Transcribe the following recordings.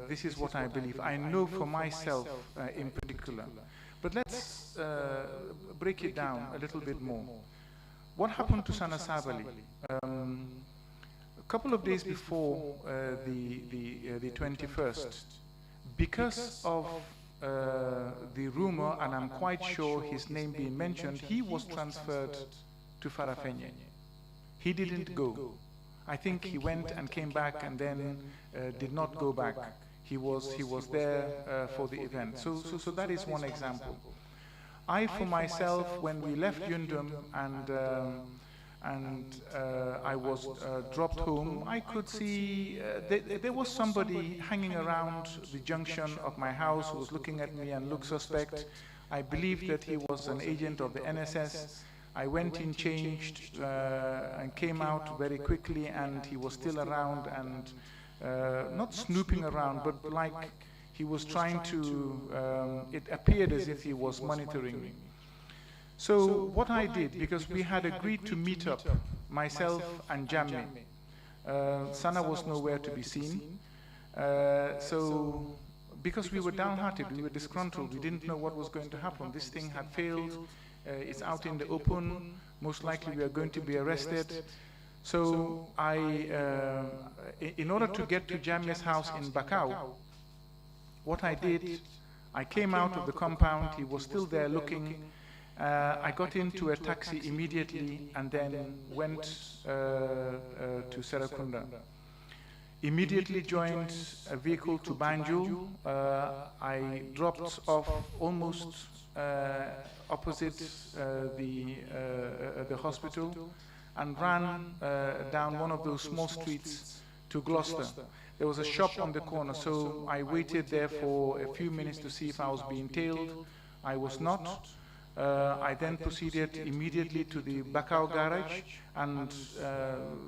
This is what I believe. I know for myself in particular. But let's break it down a little bit more. What happened to Sana Sabali? A couple of days before the 21st, because of the rumor, and I'm quite sure his name being mentioned, he was transferred to Farafenye. He didn't go. I think he went and came back and then did not go back. He was there for the event. So that is one example. I, for myself, when we left Yundum and I was dropped home, I could see there was somebody hanging around the junction of my house who was looking at me and looked suspect. I believed that he was an agent of the NSS. I went in, changed, and came out very quickly, and he was still around and not snooping around, but like he was trying to, it appeared as if he was monitoring me. So what I did, because we had agreed to meet up, myself and Jammeh, Sana was nowhere to be seen. So because we were downhearted, we were disgruntled, we didn't know what was going to happen. This thing had failed, it's out in the open, most likely we are going to be arrested. So in order to get to Jammeh's house in Bakau, what I did, I came out of the compound, he was still there looking. I got into a taxi immediately and then went to Serakunda. Immediately joined a vehicle to Banjul. I dropped off almost opposite the hospital and ran down one of those small streets to Gloucester. There was a shop on the corner, so I waited there for a few minutes to see if I was being tailed. I was not. I then proceeded immediately to the Bakau garage and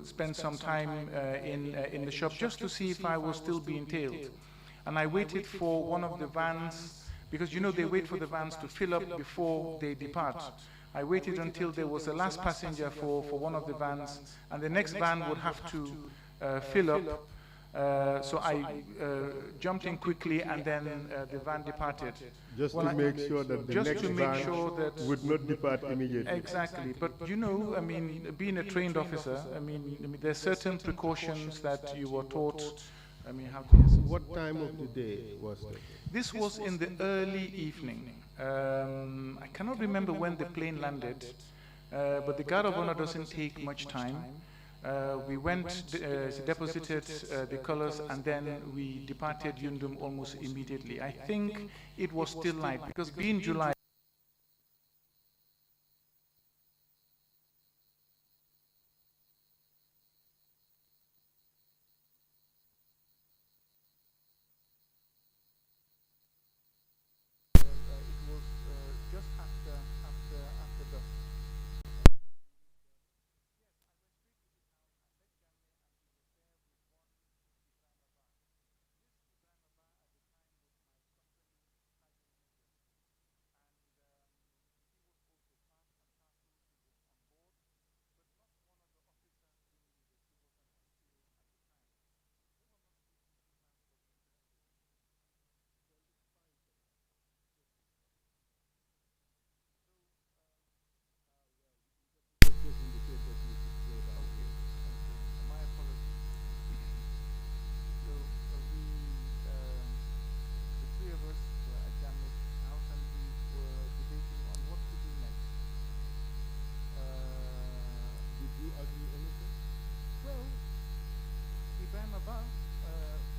spent some time in the shop just to see if I was still being tailed. And I waited for one of the vans, because you know they wait for the vans to fill up before they depart. I waited until there was a last passenger for one of the vans, and the next van would have to fill up. So I jumped in quickly, and then the van departed. Just to make sure that the next van would not depart immediately. Exactly. But you know, I mean, being a trained officer, I mean there's certain precautions that you were taught. I mean, how to use it. What time of the day was that? This was in the early evening. I cannot remember when the plane landed, but the Guard of Honor doesn't take much time. We went, deposited the colors, and then we departed Yundum almost immediately. I think it was still light, because being July, it was just after dusk.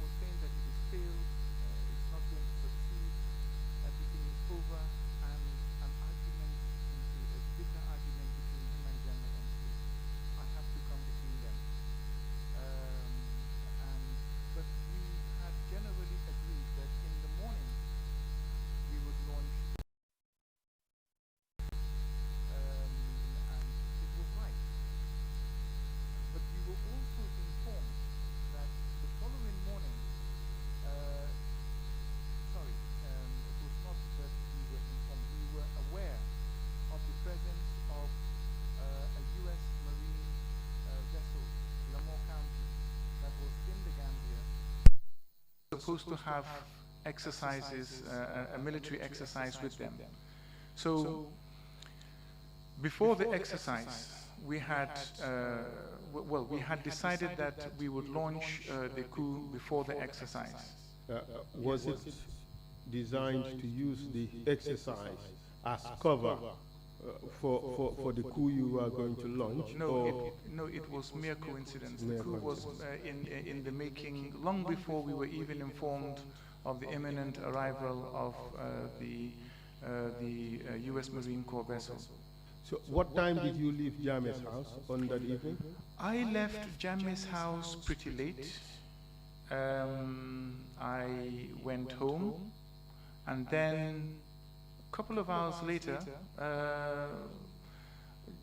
Was saying that it is failed, it's not going to succeed, everything is over, and an argument ensued, a bitter argument between him and Jammeh ensued. I have to come between them. But we had generally agreed that in the morning we would launch, and it was right. But we were also informed that the supposed to have exercises, a military exercise with them. So before the exercise, we had, we had decided that we would launch the coup before the exercise. Was it designed to use the exercise as cover for the coup you were going to launch? No, it was mere coincidence. The coup was in the making long before we were even informed of the imminent arrival of the U.S. Marine Corps vessel. So what time did you leave Jammeh's house on that evening? I left Jammeh's house pretty late. I went home, and then a couple of hours later,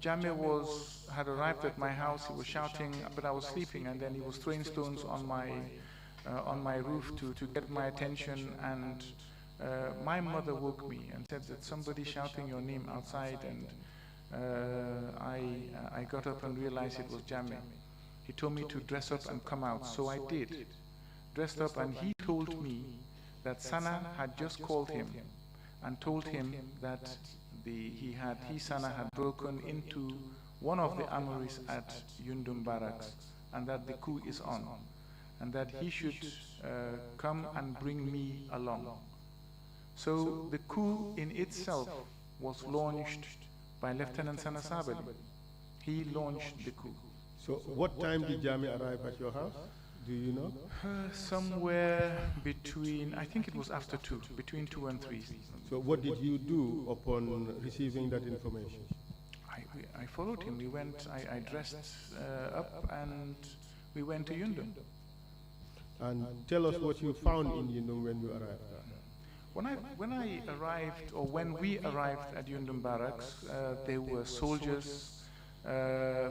Jammeh had arrived at my house. He was shouting, but I was sleeping, and then he was throwing stones on my roof to get my attention. And my mother woke me and said that somebody shouting your name outside, and I got up and realized it was Jammeh. He told me to dress up and come out, so I did. Dressed up, and he told me that Sana had just called him and told him that Sana had broken into one of the armories at Yundum Barracks, and that the coup is on, and that he should come and bring me along. So the coup in itself was launched by Lieutenant Sana Sabali. He launched the coup. So what time did Jammeh arrive at your house? Do you know? Somewhere between, I think it was after 2, between 2 and 3. So what did you do upon receiving that information? I followed him. We went, I dressed up, and we went to Yundum. And tell us what you found in Yundum when you arrived. When I arrived, or when we arrived at Yundum Barracks, there were soldiers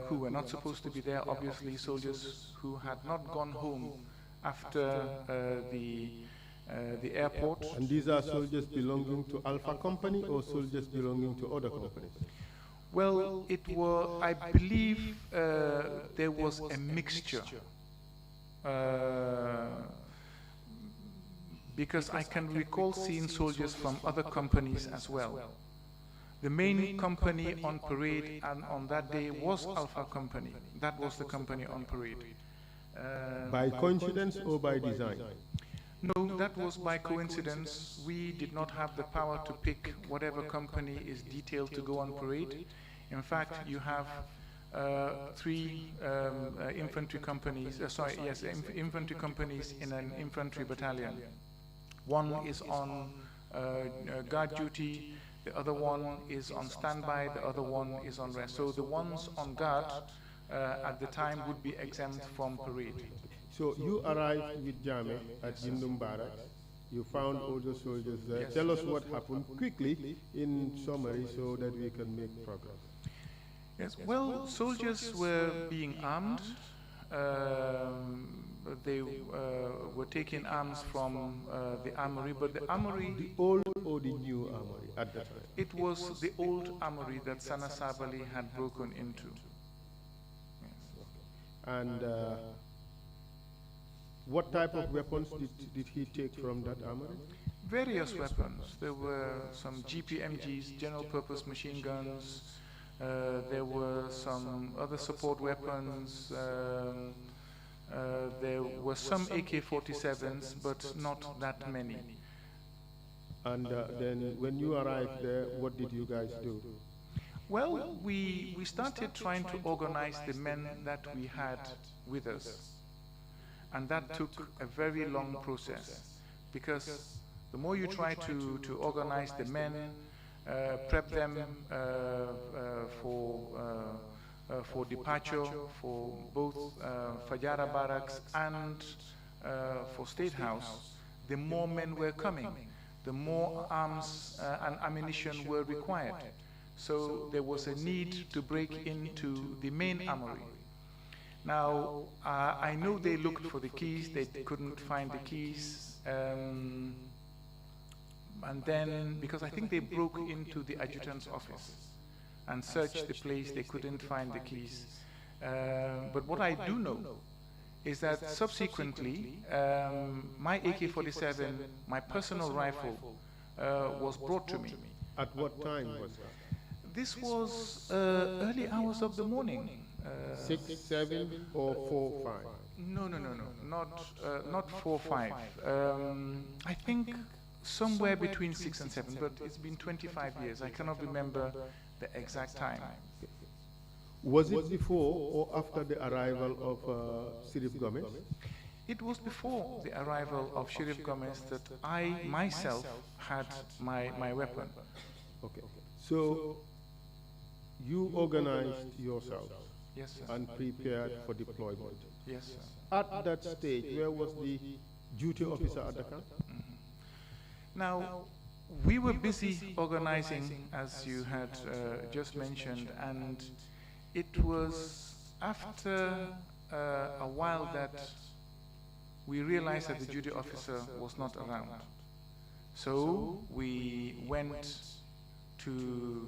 who were not supposed to be there, obviously soldiers who had not gone home after the airport. And these are soldiers belonging to Alpha Company or soldiers belonging to other companies? Well, I believe there was a mixture. Because I can recall seeing soldiers from other companies as well. The main company on parade and on that day was Alpha Company. That was the company on parade. By coincidence or by design? No, that was by coincidence. We did not have the power to pick whatever company is detailed to go on parade. In fact, you have 3 infantry companies, infantry companies in an infantry battalion. One is on guard duty, the other one is on standby, the other one is on rest. So the ones on guard at the time would be exempt from parade. So you arrived with Jammeh at Yundum Barracks. You found all the soldiers there. Yes. Tell us what happened quickly in summary so that we can make progress. Yes, well, soldiers were being armed. They were taking arms from the armory, but the armory... The old or the new armory at that time? It was the old armory that Sana Sabali had broken into. Yes. And what type of weapons did he take from that armory? Various weapons. There were some GPMGs, general purpose machine guns. There were some other support weapons. There were some AK-47s, but not that many. And then when you arrived there, what did you guys do? Well, we started trying to organize the men that we had with us. And that took a very long process, because the more you try to organize the men, prep them for departure for both Fajara Barracks and for State House, the more men were coming, the more arms and ammunition were required. So there was a need to break into the main armory. Now, I know they looked for the keys, they couldn't find the keys. And then, because I think they broke into the adjutant's office and searched the place, they couldn't find the keys. But what I do know is that subsequently, my AK-47, my personal rifle, was brought to me. At what time was that? This was early hours of the morning. 6, 7, or 4, 5? No, not 4, 5. I think somewhere between 6 and 7, but it's been 25 years. I cannot remember the exact time. Was it before or after the arrival of Sheriff Gomez? It was before the arrival of Sheriff Gomez that I myself had my weapon. Okay. So you organized yourself, yes, sir, and prepared for deployment. Yes, sir. At that stage, where was the duty officer at the camp? Now, we were busy organizing, as you had just mentioned, and it was after a while that we realized that the duty officer was not around. So we went to,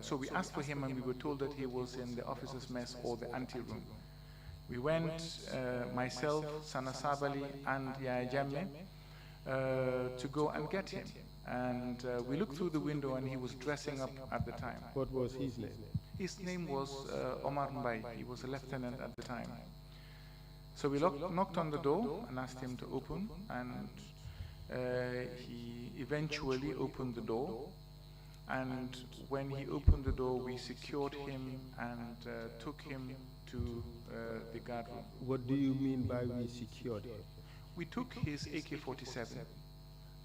so we asked for him, and we were told that he was in the officers' mess or the ante-room. We went, myself, Sana Sabali, and Yaya Jamme, to go and get him. And we looked through the window, and he was dressing up at the time. What was his name? His name was Omar Mbai. He was a lieutenant at the time. So we knocked on the door and asked him to open, and he eventually opened the door. And when he opened the door, we secured him and took him to the guard room. What do you mean by we secured him? We took his AK-47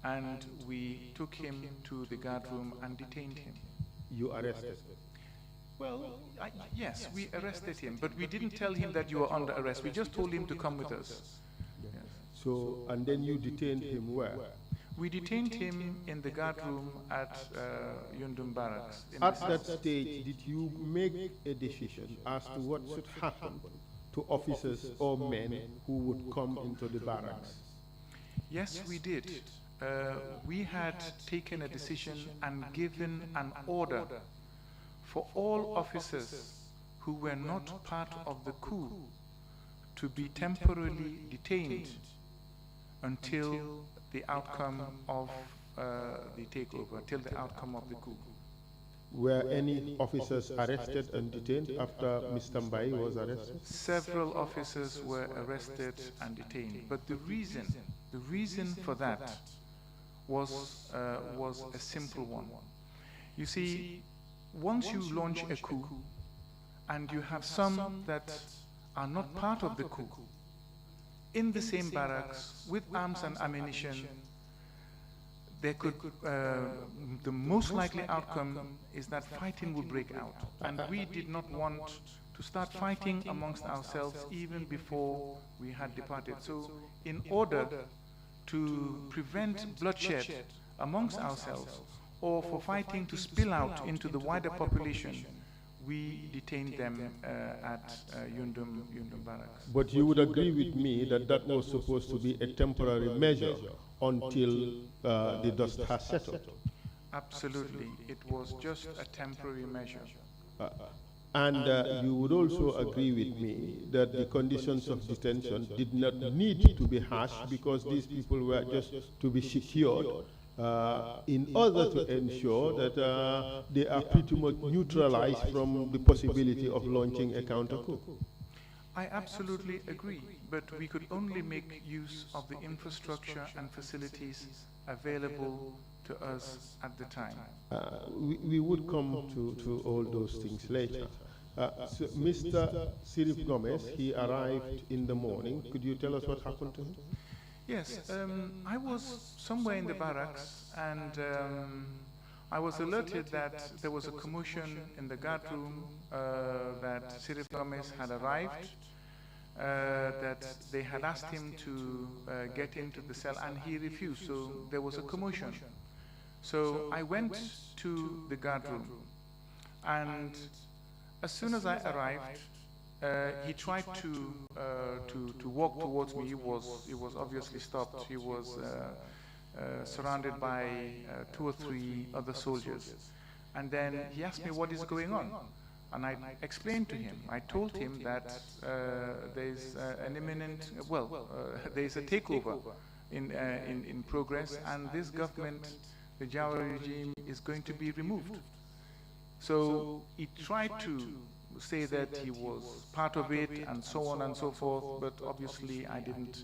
and we took him to the guard room and detained him. You arrested? Well, yes, we arrested him, but we didn't tell him that you were under arrest. We just told him to come with us. Yeah. Yes. So, and then you detained him where? We detained him in the guard room at Yundum Barracks. At that stage, did you make a decision as to what should happen to officers or men who would come into the barracks? Yes, we did. We had taken a decision and given an order for all officers who were not part of the coup to be temporarily detained until the outcome of the takeover, till the outcome of the coup. Were any officers arrested and detained after Mr. Mbai was arrested? Several officers were arrested and detained, but the reason for that was a simple one. You see, once you launch a coup and you have some that are not part of the coup in the same barracks with arms and ammunition, there could, the most likely outcome is that fighting will break out. And we did not want to start fighting amongst ourselves even before we had departed. So in order to prevent bloodshed amongst ourselves, or for fighting to spill out into the wider population, we detained them at Yundum Barracks. But you would agree with me that that was supposed to be a temporary measure until the dust has settled? Absolutely. It was just a temporary measure. And you would also agree with me that the conditions of detention did not need to be harsh because these people were just to be secured in order to ensure that they are pretty much neutralized from the possibility of launching a counter-coup. I absolutely agree, but we could only make use of the infrastructure and facilities available to us at the time. We would come to all those things later. So Mr. Sheriff Gomez, he arrived in the morning. Could you tell us what happened to him? Yes, I was somewhere in the barracks, and I was alerted that there was a commotion in the guard room, that Sheriff Gomez had arrived, that they had asked him to get into the cell, and he refused, so there was a commotion. So I went to the guard room, and as soon as I arrived, he tried to walk towards me. He was obviously stopped. He was surrounded by 2 or 3 other soldiers. And then he asked me what is going on. And I explained to him, I told him that there's an imminent, there's a takeover in progress, and this government, the Jawa regime, is going to be removed. So he tried to say that he was part of it and so on and so forth, but obviously I didn't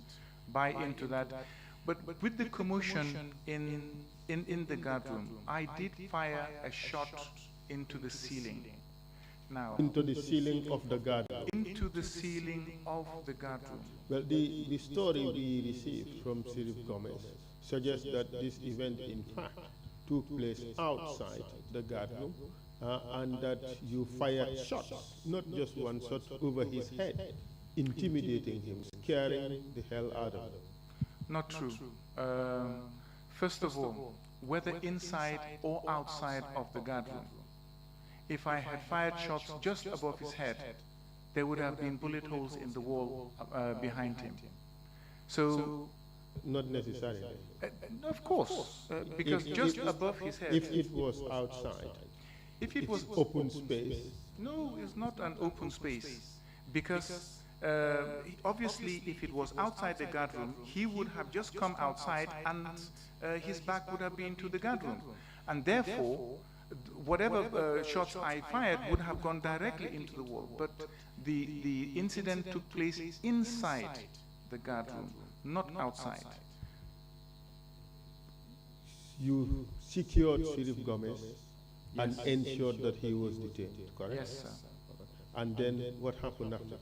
buy into that. But with the commotion in the guardroom, I did fire a shot into the ceiling. Now, into the ceiling of the guardroom. Into the ceiling of the guardroom. Well, the story we received from Sirif Gomez suggests that this event, in fact, took place outside the guardroom, and that you fired shots, not just one shot, over his head, intimidating him, scaring the hell out of him. Not true. First of all, whether inside or outside of the guardroom, if I had fired shots just above his head, there would have been bullet holes in the wall behind him. So, not necessarily. Of course, because just above his head. If it was outside, if it was open space. No, it's not an open space, because obviously if it was outside the guardroom, he would have just come outside and his back would have been to the guardroom. And therefore, whatever shots I fired would have gone directly into the wall. But the incident took place inside the guardroom, not outside. You secured Sirif Gomez and ensured that he was detained, correct? Yes, sir. And then what happened after that?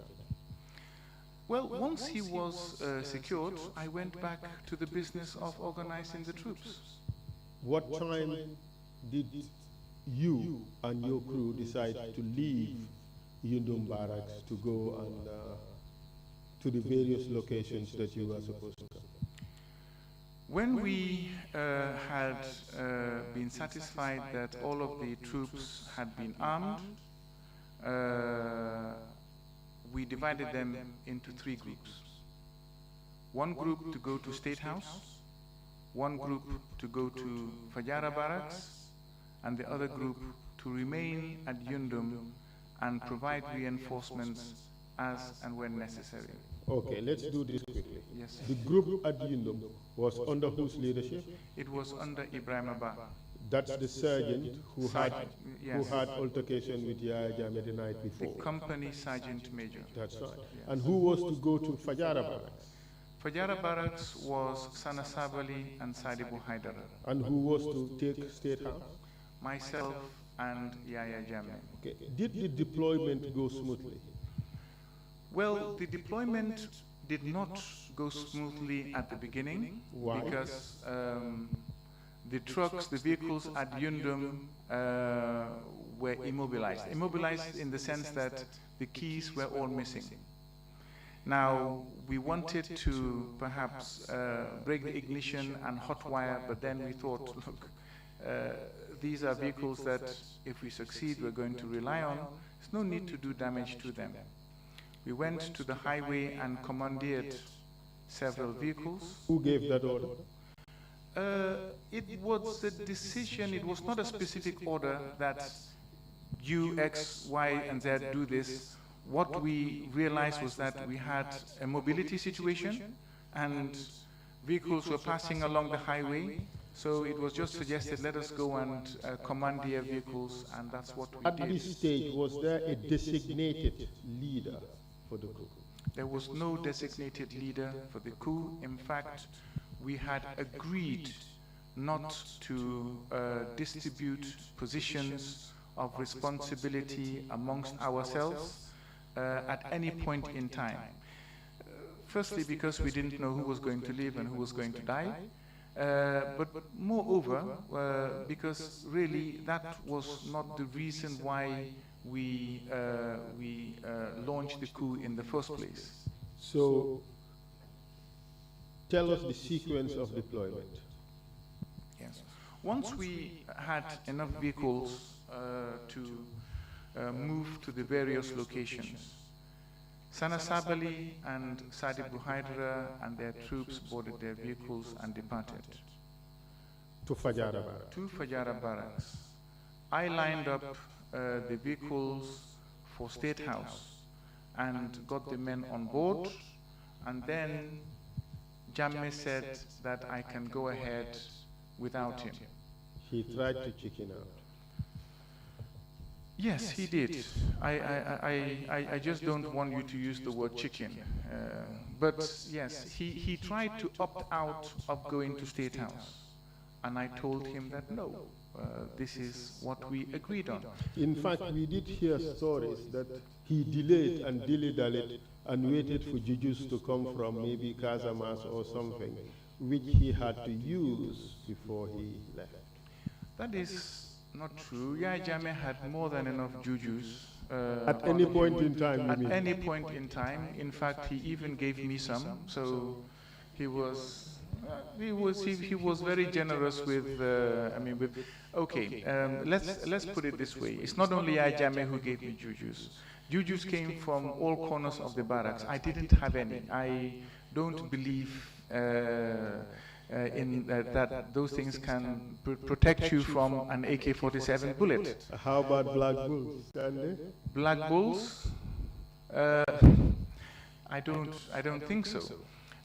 Well, once he was secured, I went back to the business of organizing the troops. What time did you and your crew decide to leave Yundum Barracks to go and to the various locations that you were supposed to go? When we had been satisfied that all of the troops had been armed, we divided them into 3 groups. One group to go to State House, one group to go to Fajara Barracks, and the other group to remain at Yundum and provide reinforcements as and when necessary. Okay, let's do this quickly. Yes. The group at Yundum was under whose leadership? It was under Ibrahim Abba. That's the sergeant who had altercation with Yaya Jammeh the night before. The company sergeant major. That's right. Yes. And who was to go to Fajara Barracks? Fajara Barracks was Sana Sabali and Sadibu Haidara. And who was to take State House? Myself and Yaya Jammeh. Okay. Did the deployment go smoothly? Well, the deployment did not go smoothly at the beginning. Why? Because the trucks, the vehicles at Yundum were immobilized. Immobilized in the sense that the keys were all missing. Now, we wanted to perhaps break the ignition and hot wire, but then we thought, look, these are vehicles that if we succeed, we're going to rely on. There's no need to do damage to them. We went to the highway and commandeered several vehicles. Who gave that order? It was a decision, it was not a specific order that you, X, Y, and Z do this. What we realized was that we had a mobility situation and vehicles were passing along the highway. So it was just suggested, let us go and commandeer vehicles, and that's what we did. At this stage, was there a designated leader for the coup? There was no designated leader for the coup. In fact, we had agreed not to distribute positions of responsibility amongst ourselves at any point in time. Firstly, because we didn't know who was going to live and who was going to die. But moreover, because really that was not the reason why we launched the coup in the first place. So, tell us the sequence of deployment. Yes. Once we had enough vehicles to move to the various locations, Sana Sabali and Sadibu Haidara and their troops boarded their vehicles and departed. To Fajara Barracks. To Fajara Barracks. I lined up the vehicles for State House and got the men on board, and then Jammeh said that I can go ahead without him. He tried to chicken out. Yes, he did. I just don't want you to use the word chicken. But yes, he tried to opt out of going to State House. And I told him that no, this is what we agreed on. In fact, we did hear stories that he delayed and dilly-dallied and waited for jujus to come from maybe Casamas or something, which he had to use before he left. That is not true. Yaya Jammeh had more than enough jujus. At any point in time, At any point in time. In fact, he even gave me some. So he was very generous with. Okay. Let's put it this way. It's not only Yaya Jammeh who gave me jujus. Jujus came from all corners of the barracks. I didn't have any. I don't believe that those things can protect you from an AK-47 bullet. How about black bulls? Black bulls? I don't think so.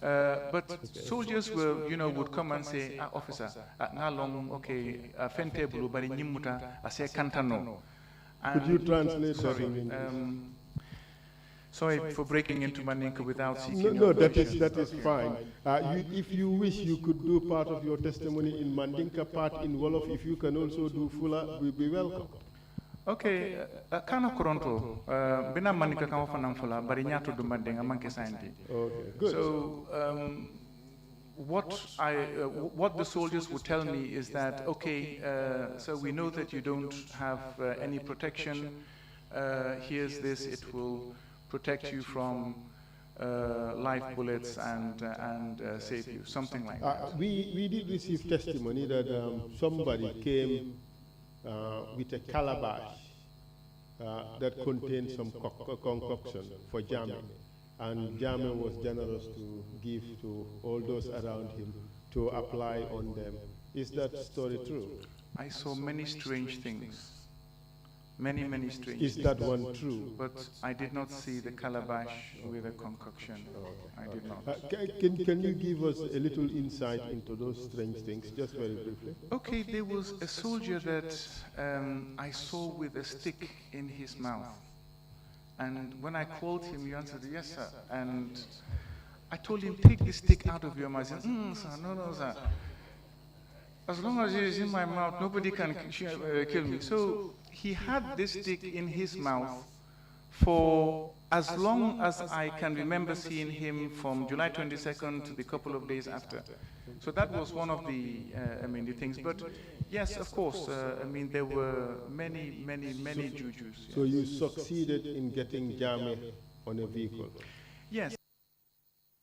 But soldiers would come and say, officer, ngalong okay, fente bulu bari nyimuta ase kantano. Could you translate that in English? Sorry for breaking into Mandinka without seeking. No, that is fine. If you wish, you could do part of your testimony in Mandinka, part in Wolof. If you can also do Fula, we'll be welcome. Okay, kana koronto bina Mandinka kama fanam Fula bari nyato du Mandinka manke saindi. Okay, good. So what the soldiers would tell me is that okay, so we know that you don't have any protection. Here's this. It will protect you from live bullets and save you, something like that. We did receive testimony that somebody came with a calabash that contained some concoction for Jammeh, and Jammeh was generous to give to all those around him to apply on them. Is that story true? I saw many strange things. Many strange things. Is that one true? But I did not see the calabash with a concoction. I did not. Can you give us a little insight into those strange things, just very briefly? Okay, there was a soldier that I saw with a stick in his mouth. And when I called him, he answered, yes, sir. And I told him, take this stick out of your mouth. He said, sir, no, sir. As long as it is in my mouth, nobody can kill me. So he had this stick in his mouth for as long as I can remember seeing him from July 22nd to the couple of days after. So that was one of the, the things. But yes, of course, there were many jujus. Yes. So you succeeded in getting Jammeh on a vehicle? Yes.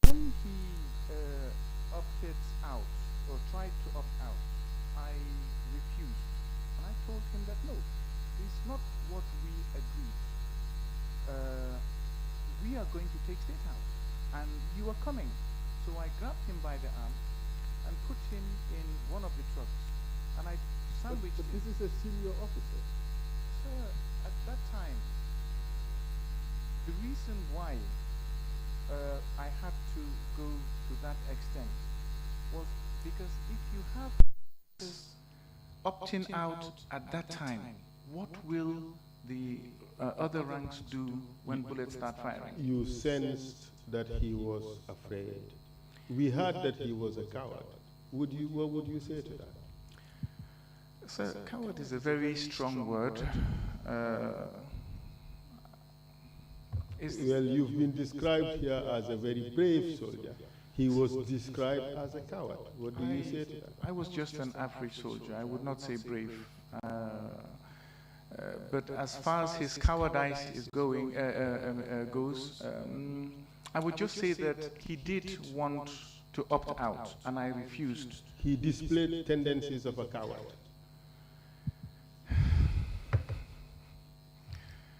When he opted out, or tried to opt out, I refused. And I told him that no, it's not what we agreed. We are going to take State House, and you are coming. So I grabbed him by the arm and put him in one of the trucks, and I sandwiched him. But this is a senior officer. Sir, at that time, the reason why I had to go to that extent was because if you have opting out at that time, what will the other ranks do when bullets start firing? You sensed that he was afraid. We heard that he was a coward. What would you say to that? Sir, coward is a very strong word. Well, you've been described here as a very brave soldier. He was described as a coward. What do you say to that? I was just an average soldier. I would not say brave. But as far as his cowardice is goes, I would just say that he did want to opt out, and I refused. He displayed tendencies of a coward.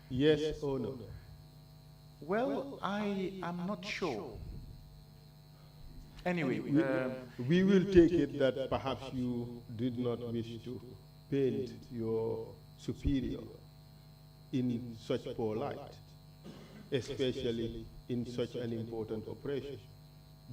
Yes or no? Well, I am not sure. Anyway, we will take it that perhaps you did not wish to paint your superior in such poor light, especially in such an important operation.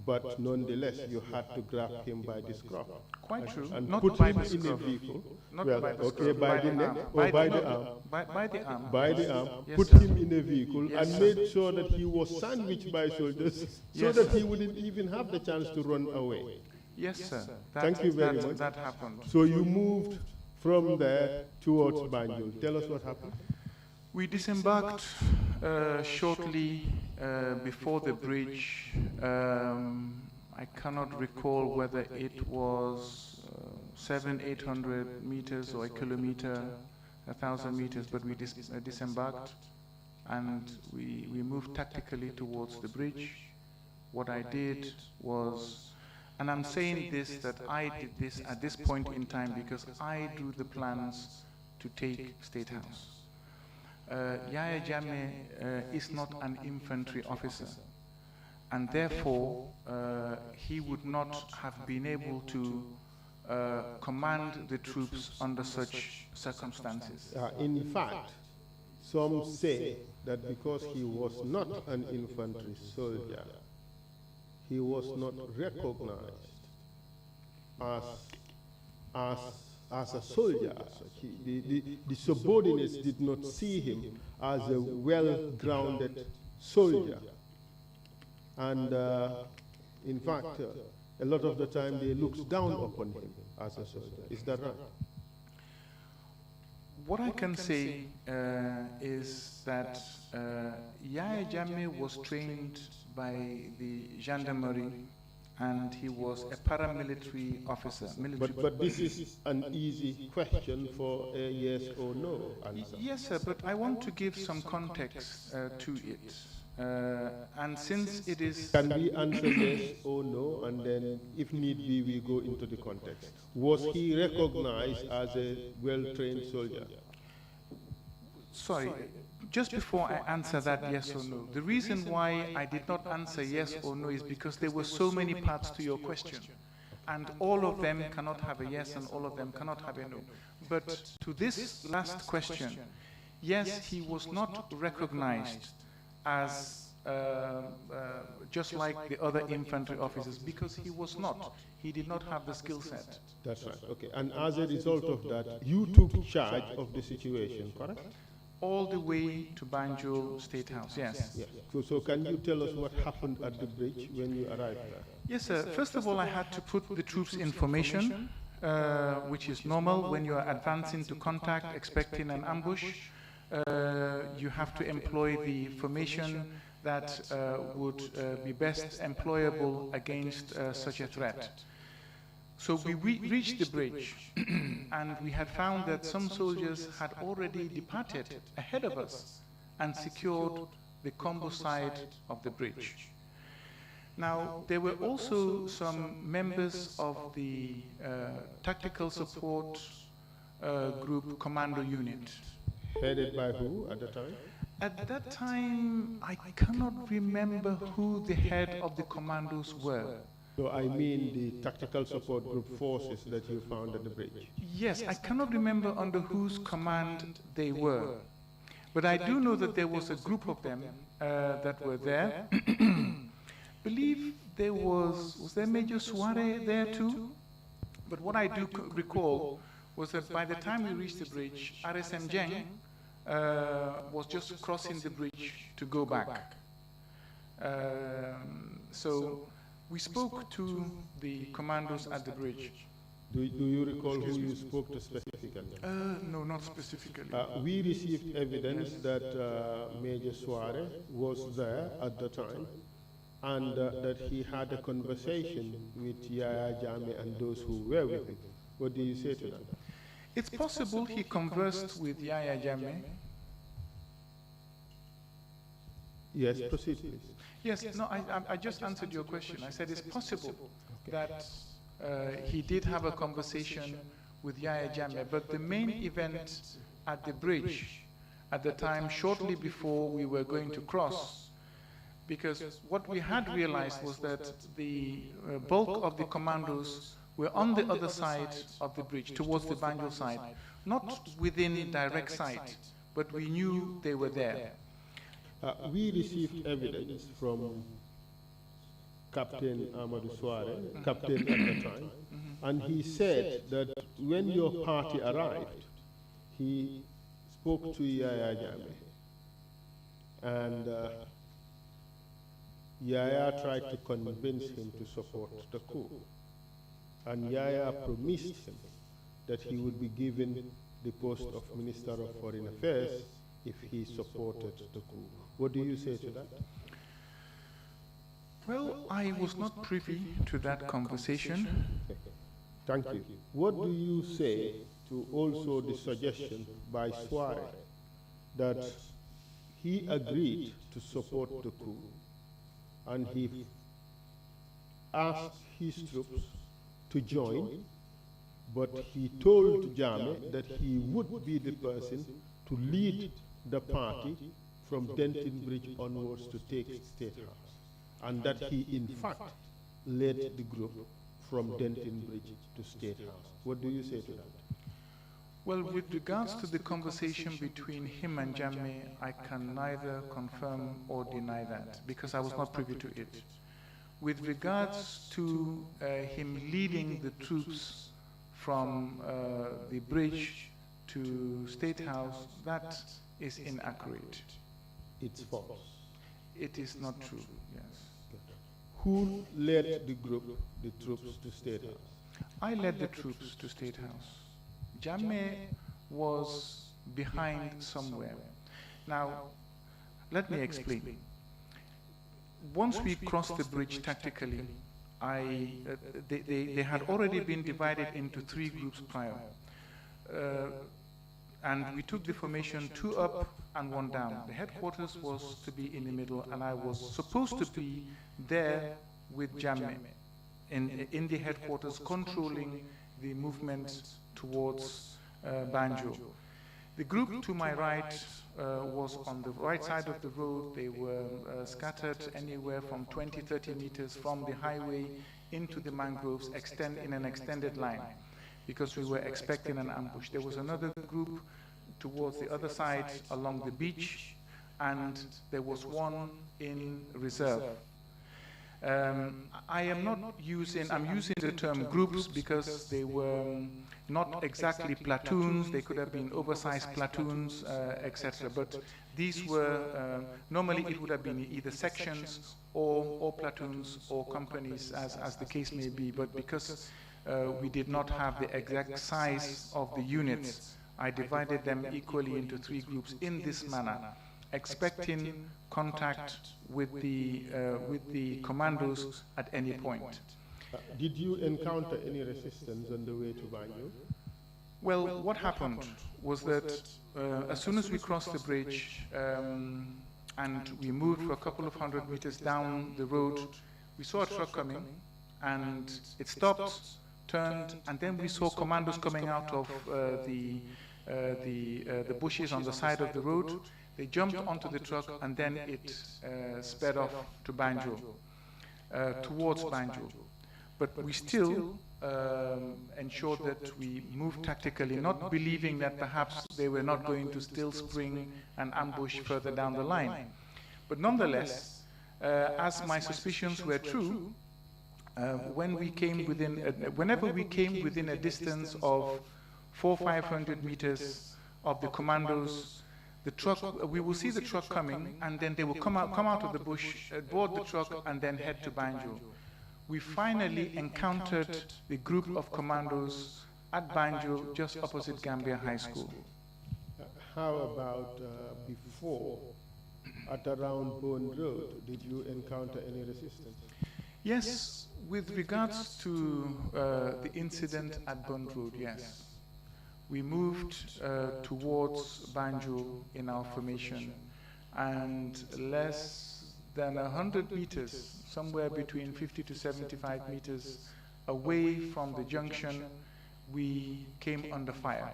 But nonetheless, you had to grab him by the scruff. Quite true. And Not put by him the in a scruff. vehicle. Not Well, by the okay, scruff, by the neck or by the arm. By the arm. By the arm, Yes, put sir. him in a vehicle Yes, and sir. made sure that he was sandwiched by soldiers so Yes, that sir. he wouldn't even have the chance to run away. Yes, sir. Thank you very that, much. That happened. So you moved from there towards Banjul. Tell us what happened. We disembarked shortly before the bridge. I cannot recall whether it was 700-800 meters or a kilometer, 1,000 meters, but we disembarked and we moved tactically towards the bridge. What I did was, and I'm saying this, that I did this at this point in time because I drew the plans to take State House. Yahya Jammeh is not an infantry officer, and therefore he would not have been able to command the troops under such circumstances. In fact, some say that because he was not an infantry soldier, he was not recognized as a soldier. The subordinates did not see him as a well-grounded soldier. And in fact, a lot of the time they looked down upon him as a soldier. Is that right? What I can say is that Yahya Jammeh was trained by the gendarmerie and he was a paramilitary officer. But this is an easy question for a yes or no answer. Yes, sir, but I want to give some context to it. And since it is... Can we answer yes or no, and then if need be, we go into the context? Was he recognized as a well-trained soldier? Sorry, just before I answer that yes or no, the reason why I did not answer yes or no is because there were so many parts to your question. And all of them cannot have a yes and all of them cannot have a no. But to this last question, yes, he was not recognized as just like the other infantry officers because he was not. He did not have the skill set. That's right, okay. And as a result of that, you took charge of the situation, correct? All the way to Banjul State House, yes. Yeah. So can you tell us what happened at the bridge when you arrived there? Yes, sir. First of all, I had to put the troops in formation, which is normal when you are advancing to contact, expecting an ambush. You have to employ the formation that would be best employable against such a threat. So we reached the bridge, and we had found that some soldiers had already departed ahead of us and secured the combo side of the bridge. Now, there were also some members of the tactical support group commando unit. Headed by who at the time? At that time, I cannot remember who the head of the commandos were. So I mean the tactical support group forces that you found at the bridge. Yes, I cannot remember under whose command they were. But I do know that there was a group of them that were there. Believe there was there Major Suare there too? But what I do recall was that by the time we reached the bridge, RSM Jeng was just crossing the bridge to go back. So we spoke to the commandos at the bridge. Do you recall who you spoke to specifically? No, not specifically. We received evidence that Major Suare was there at the time and that he had a conversation with Yahya Jammeh and those who were with him. What do you say to that? It's possible he conversed with Yahya Jammeh. Yes, proceed, please. Yes, no, I just answered your question. I said it's possible that he did have a conversation with Yahya Jammeh, but the main event at the bridge at the time, shortly before we were going to cross, because what we had realized was that the bulk of the commandos were on the other side of the bridge, towards the Banjul side, not within direct sight, but we knew they were there. We received evidence from Captain Amadou Soare, captain at the time, and he said that when your party arrived, he spoke to Yaya Jammeh, and Yaya tried to convince him to support the coup. And Yaya promised him that he would be given the post of Minister of Foreign Affairs if he supported the coup. What do you say to that? Well, I was not privy to that conversation. Thank you. What do you say to also the suggestion by Soare that he agreed to support the coup and he asked his troops to join, but he told Jammeh that he would be the person to lead the party from Denton Bridge onwards to take State House, and that he in fact led the group from Denton Bridge to State House. What do you say to that? Well, with regards to the conversation between him and Jammeh, I can neither confirm or deny that, because I was not privy to it. With regards to him leading the troops from the bridge to State House, that is inaccurate. It's false. It is not true, yes. Who led the group, the troops to State House? I led the troops to State House. Jammeh was behind somewhere. Now, let me explain. Once we crossed the bridge tactically, they had already been divided into 3 groups prior. And we took the formation 2 up and 1 down. The headquarters was to be in the middle, and I was supposed to be there with Jammeh in the headquarters, controlling the movement towards Banjo. The group to my right was on the right side of the road. They were scattered anywhere from 20-30 meters from the highway into the mangroves, in an extended line, because we were expecting an ambush. There was another group towards the other side along the beach, and there was one in reserve. I'm using the term groups because they were not exactly platoons. They could have been oversized platoons, etc. But these were, normally it would have been either sections or platoons or companies, as the case may be. But because we did not have the exact size of the units, I divided them equally into 3 groups in this manner, expecting contact with the commandos at any point. Did you encounter any resistance on the way to Banjo? Well, what happened was that as soon as we crossed the bridge and we moved for a couple of 100 meters down the road, we saw a truck coming, and it stopped, turned, and then we saw commandos coming out of the bushes on the side of the road. They jumped onto the truck, and then it sped off to Banjo, towards Banjo. But we still ensured that we moved tactically, not believing that perhaps they were not going to still spring an ambush further down the line. But nonetheless, as my suspicions were true, whenever we came within a distance of 400-500 meters of the commandos, the truck, we will see the truck coming, and then they will come out of the bush, board the truck, and then head to Banjo. We finally encountered the group of commandos at Banjo, just opposite Gambia High School. How about before, at around Bone Road, did you encounter any resistance? Yes, with regards to the incident at Bone Road, yes. We moved towards Banjo in our formation, and less than 100 meters, somewhere between 50 to 75 meters away from the junction, we came under fire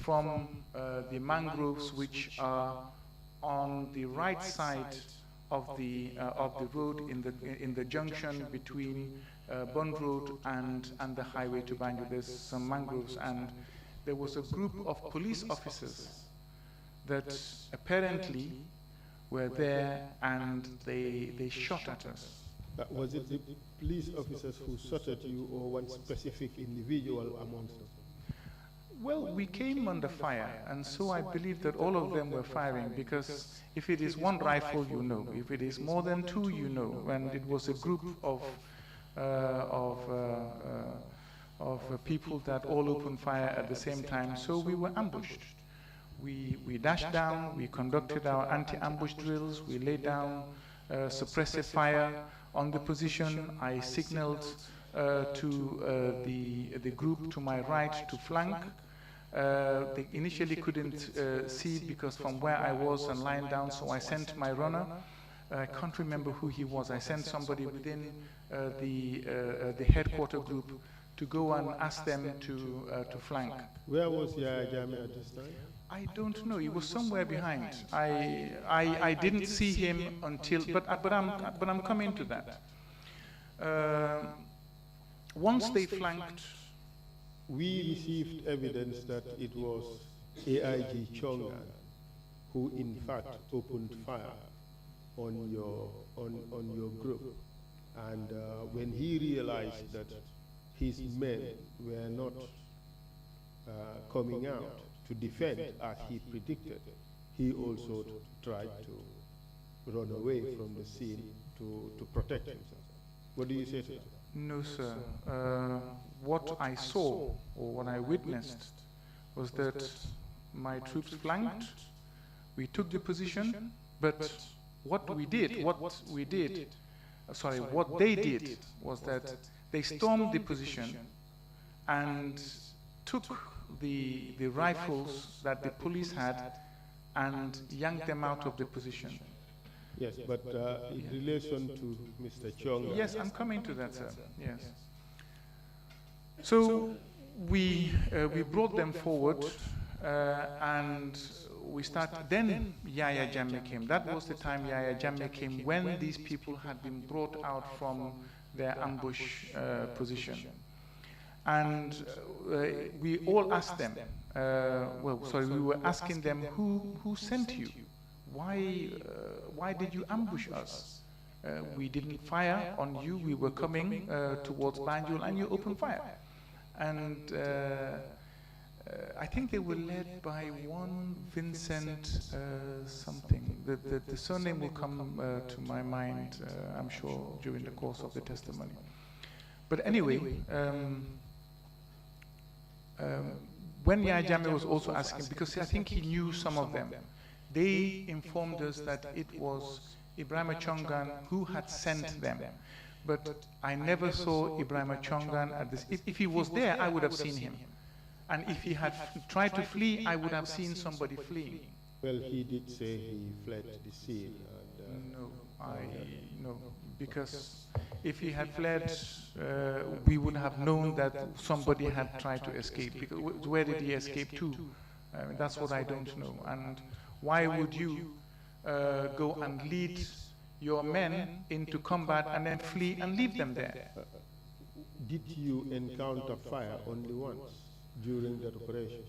from the mangroves, which are on the right side of the road in the junction between Bond Road and the highway to Banjo. There's some mangroves, and there was a group of police officers that apparently were there, and they shot at us. Was it the police officers who shot at you, or one specific individual amongst them? Well, we came under fire, and so I believe that all of them were firing, because if it is one rifle, you know. If it is more than two, you know. And it was a group of people that all opened fire at the same time, so we were ambushed. We dashed down, we conducted our anti-ambush drills, we laid down suppressive fire on the position. I signaled to the group to my right to flank. They initially couldn't see because from where I was and lying down, so I sent my runner. I can't remember who he was. I sent somebody within the headquarter group to go and ask them to flank. Where was Yaya Jammeh at this time? I don't know. He was somewhere behind. I didn't see him until, but I'm coming to that. Once they flanked, we received evidence that it was AIG Chongan who, in fact, opened fire on your group, and when he realized that his men were not coming out to defend as he predicted, he also tried to run away from the scene to protect himself. What do you say to that? No, sir. What I saw, or what I witnessed, was that my troops flanked, we took the position, but what they did was that they stormed the position and took the rifles that the police had and yanked them out of the position. Yes, but in relation to Mr. Chonga. Yes, I'm coming to that, sir. Yes. So we brought them forward, and we started. Then Yaya Jammeh came. That was the time Yaya Jammeh came, when these people had been brought out from their ambush position. And we all asked them. We were asking them, who sent you? Why did you ambush us? We didn't fire on you. We were coming towards Banjul, and you opened fire. And I think they were led by one Vincent something. The surname will come to my mind, I'm sure, during the course of the testimony. But anyway, when Yaya Jammeh was also asking, because I think he knew some of them, they informed us that it was Ibrahim Chongan who had sent them. But I never saw Ibrahim Chongan at this. If he was there, I would have seen him. And if he had tried to flee, I would have seen somebody fleeing. Well, he did say he fled the scene. And, no, because if he had fled, we would have known that somebody had tried to escape. Because where did he escape to? That's what I don't know. And why would you go and lead your men into combat and then flee and leave them there? Did you encounter fire only once during that operation?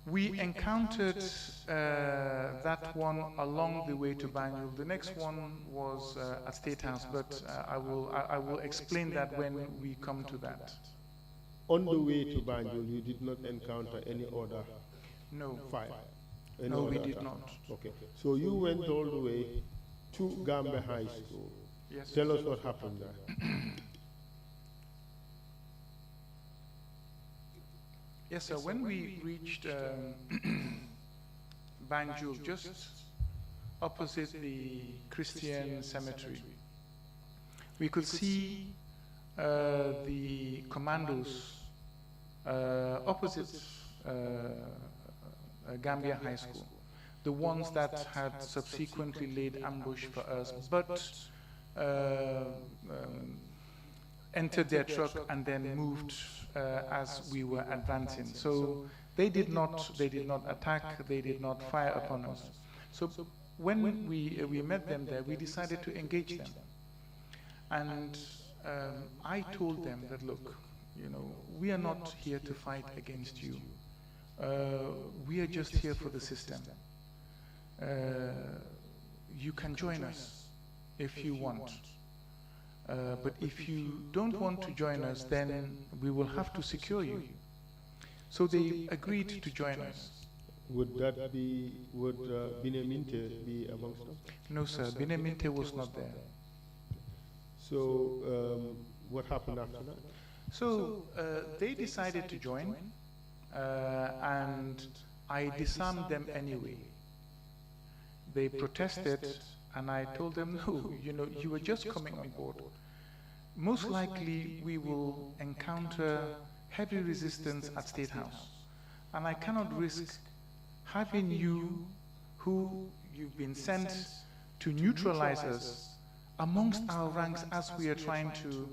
We encountered that one along the way to Banjul. The next one was at State House, but I will explain that when we come to that. On the way to Banjul, you did not encounter any other fire? No, we did not. Okay. So you went all the way to Gambia High School. Yes. Tell us what happened there. Yes, sir. When we reached Banjul, just opposite the Christian cemetery, we could see the commandos opposite Gambia High School, the ones that had subsequently laid ambush for us, but entered their truck and then moved as we were advancing. So they did not attack, they did not fire upon us. So when we met them there, we decided to engage them. And I told them that, look, we are not here to fight against you. We are just here for the system. you can join us if you want. But if you don't want to join us, then we will have to secure you. So they agreed to join us. Would Bineminte be amongst them? No, sir, Bineminte was not there. So what happened after that? So they decided to join, and I disarmed them anyway. They protested, and I told them, no, you know, you were just coming on board. Most likely we will encounter heavy resistance at State House, and I cannot risk having you, who you've been sent to neutralize us, amongst our ranks as we are trying to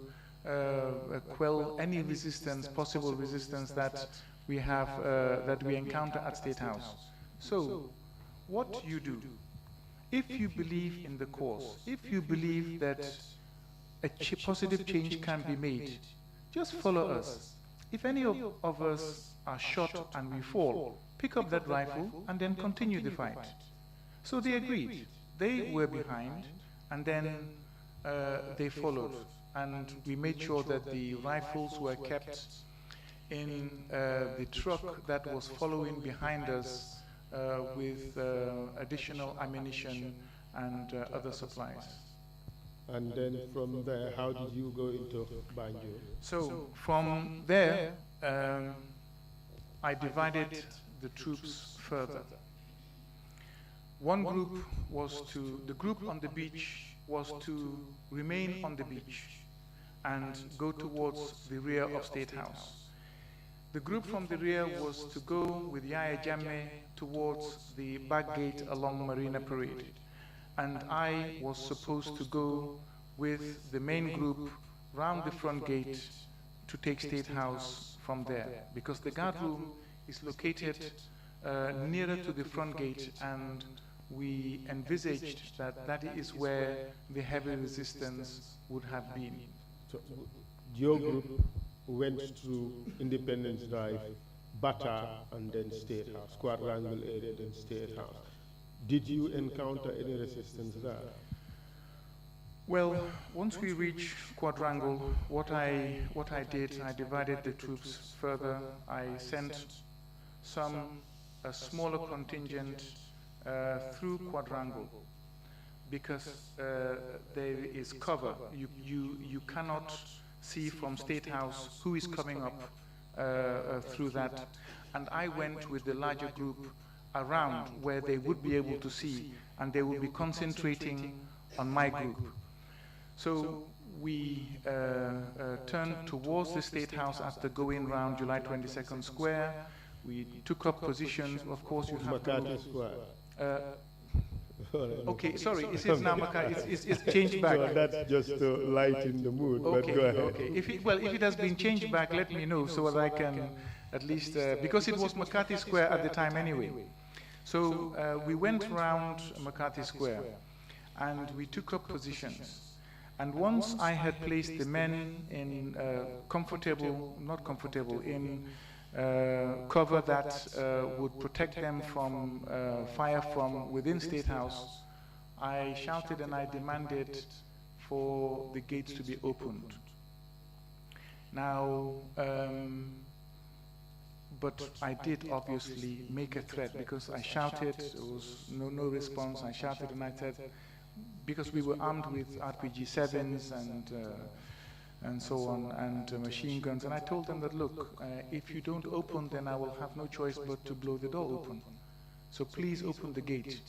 quell any resistance, possible resistance that we have, that we encounter at State House. So, what you do, if you believe in the cause, if you believe that a positive change can be made, just follow us. If any of us are shot and we fall, pick up that rifle and then continue the fight. So they agreed. They were behind, and then they followed. And we made sure that the rifles were kept in the truck that was following behind us with additional ammunition and other supplies. And then from there, how did you go into Banjul? So from there, I divided the troops further. One group was to, the group on the beach was to remain on the beach and go towards the rear of State House. The group from the rear was to go with Yaya Jammeh towards the back gate along Marina Parade. And I was supposed to go with the main group round the front gate to take State House from there, because the guard room is located nearer to the front gate, and we envisaged that that is where the heavy resistance would have been. So your group went through Independence Drive, Bata, and then State House, Quadrangle area, then State House. Did you encounter any resistance there? Well, once we reached Quadrangle, what I did, I divided the troops further. I sent a smaller contingent through Quadrangle, because there is cover. You cannot see from State House who is coming up through that. And I went with the larger group around where they would be able to see, and they would be concentrating on my group. So we turned towards the State House after going round July 22nd Square. We took up positions. Of course, you have to... okay, sorry, it is now it's changed back. So that's just to lighten the mood, okay, but go ahead. Okay, if it has been changed back, let me know so that I can at least, because it was McCarthy Square at the time anyway. So we went around McCarthy Square and we took up positions. And once I had placed the men in in cover that would protect them from fire from within State House, I shouted and I demanded for the gates to be opened. Now, but I did obviously make a threat, because I shouted, there was no response. I shouted and I said, because we were armed with RPG-7s and so on, and machine guns, and I told them that, look, if you don't open, then I will have no choice but to blow the door open. So please open the gate.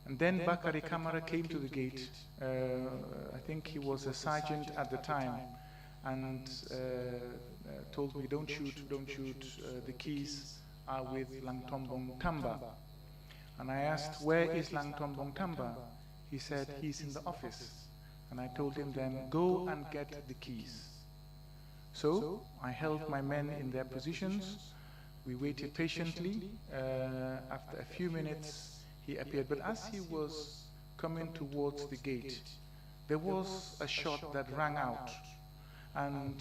And then Bakari Kamara came to the gate. I think he was a sergeant at the time, and told me, don't shoot, the keys are with Langtombong Tamba. And I asked, where is Langtombong Tamba? He said, he's in the office. And I told him then, go and get the keys. So I held my men in their positions. We waited patiently. After a few minutes, he appeared. But as he was coming towards the gate, there was a shot that rang out. And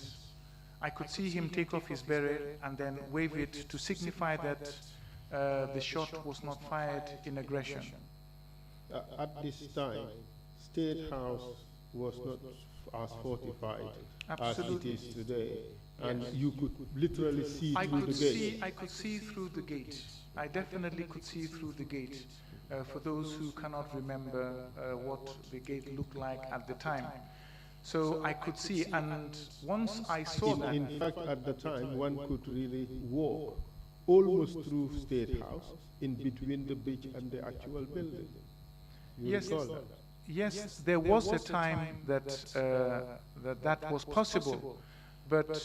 I could see him take off his beret and then wave it to signify that the shot was not fired in aggression. At this time, State House was not as fortified Absolutely. as it is today, and you could literally see through the gate. I could see through the gate. I definitely could see through the gate. For those who cannot remember what the gate looked like at the time. So I could see, and once I saw that... In fact, at the time, one could really walk almost through State House, in between the bridge and the actual building. Yes, yes, there was a time that that was possible, but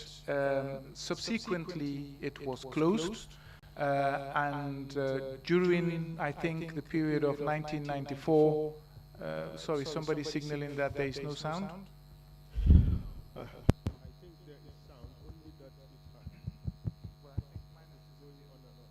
subsequently it was closed, and during, I think, the period of 1994, sorry, somebody signaling that there is no sound? I think there is sound, only that it happens. Well, I think mine is going on and off.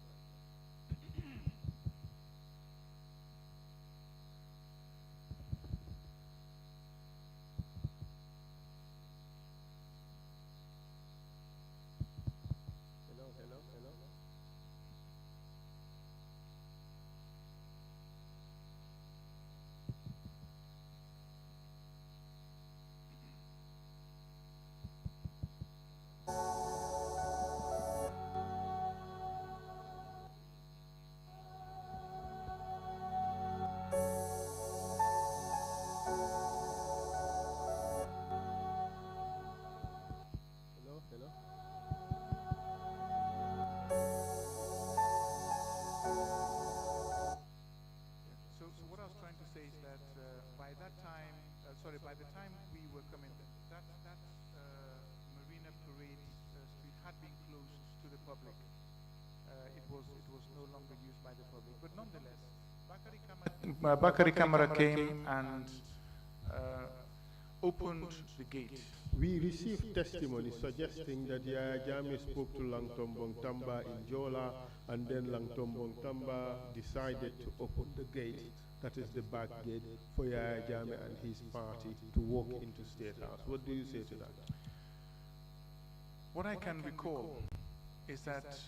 Hello, hello, hello. Hello, hello. So what I was trying to say is that by that time, by the time we were coming, that Marina Parade Street had been closed to the public. It was no longer used by the public, but nonetheless, Bakari Kamara came and opened the gate. We received testimony suggesting that Yaya Jammeh spoke to Langtombong Tamba in Jola, and then Langtombong Tamba decided to open the gate, that is the back gate, for Yaya Jammeh and his party to walk into State House. What do you say to that? What I can recall is that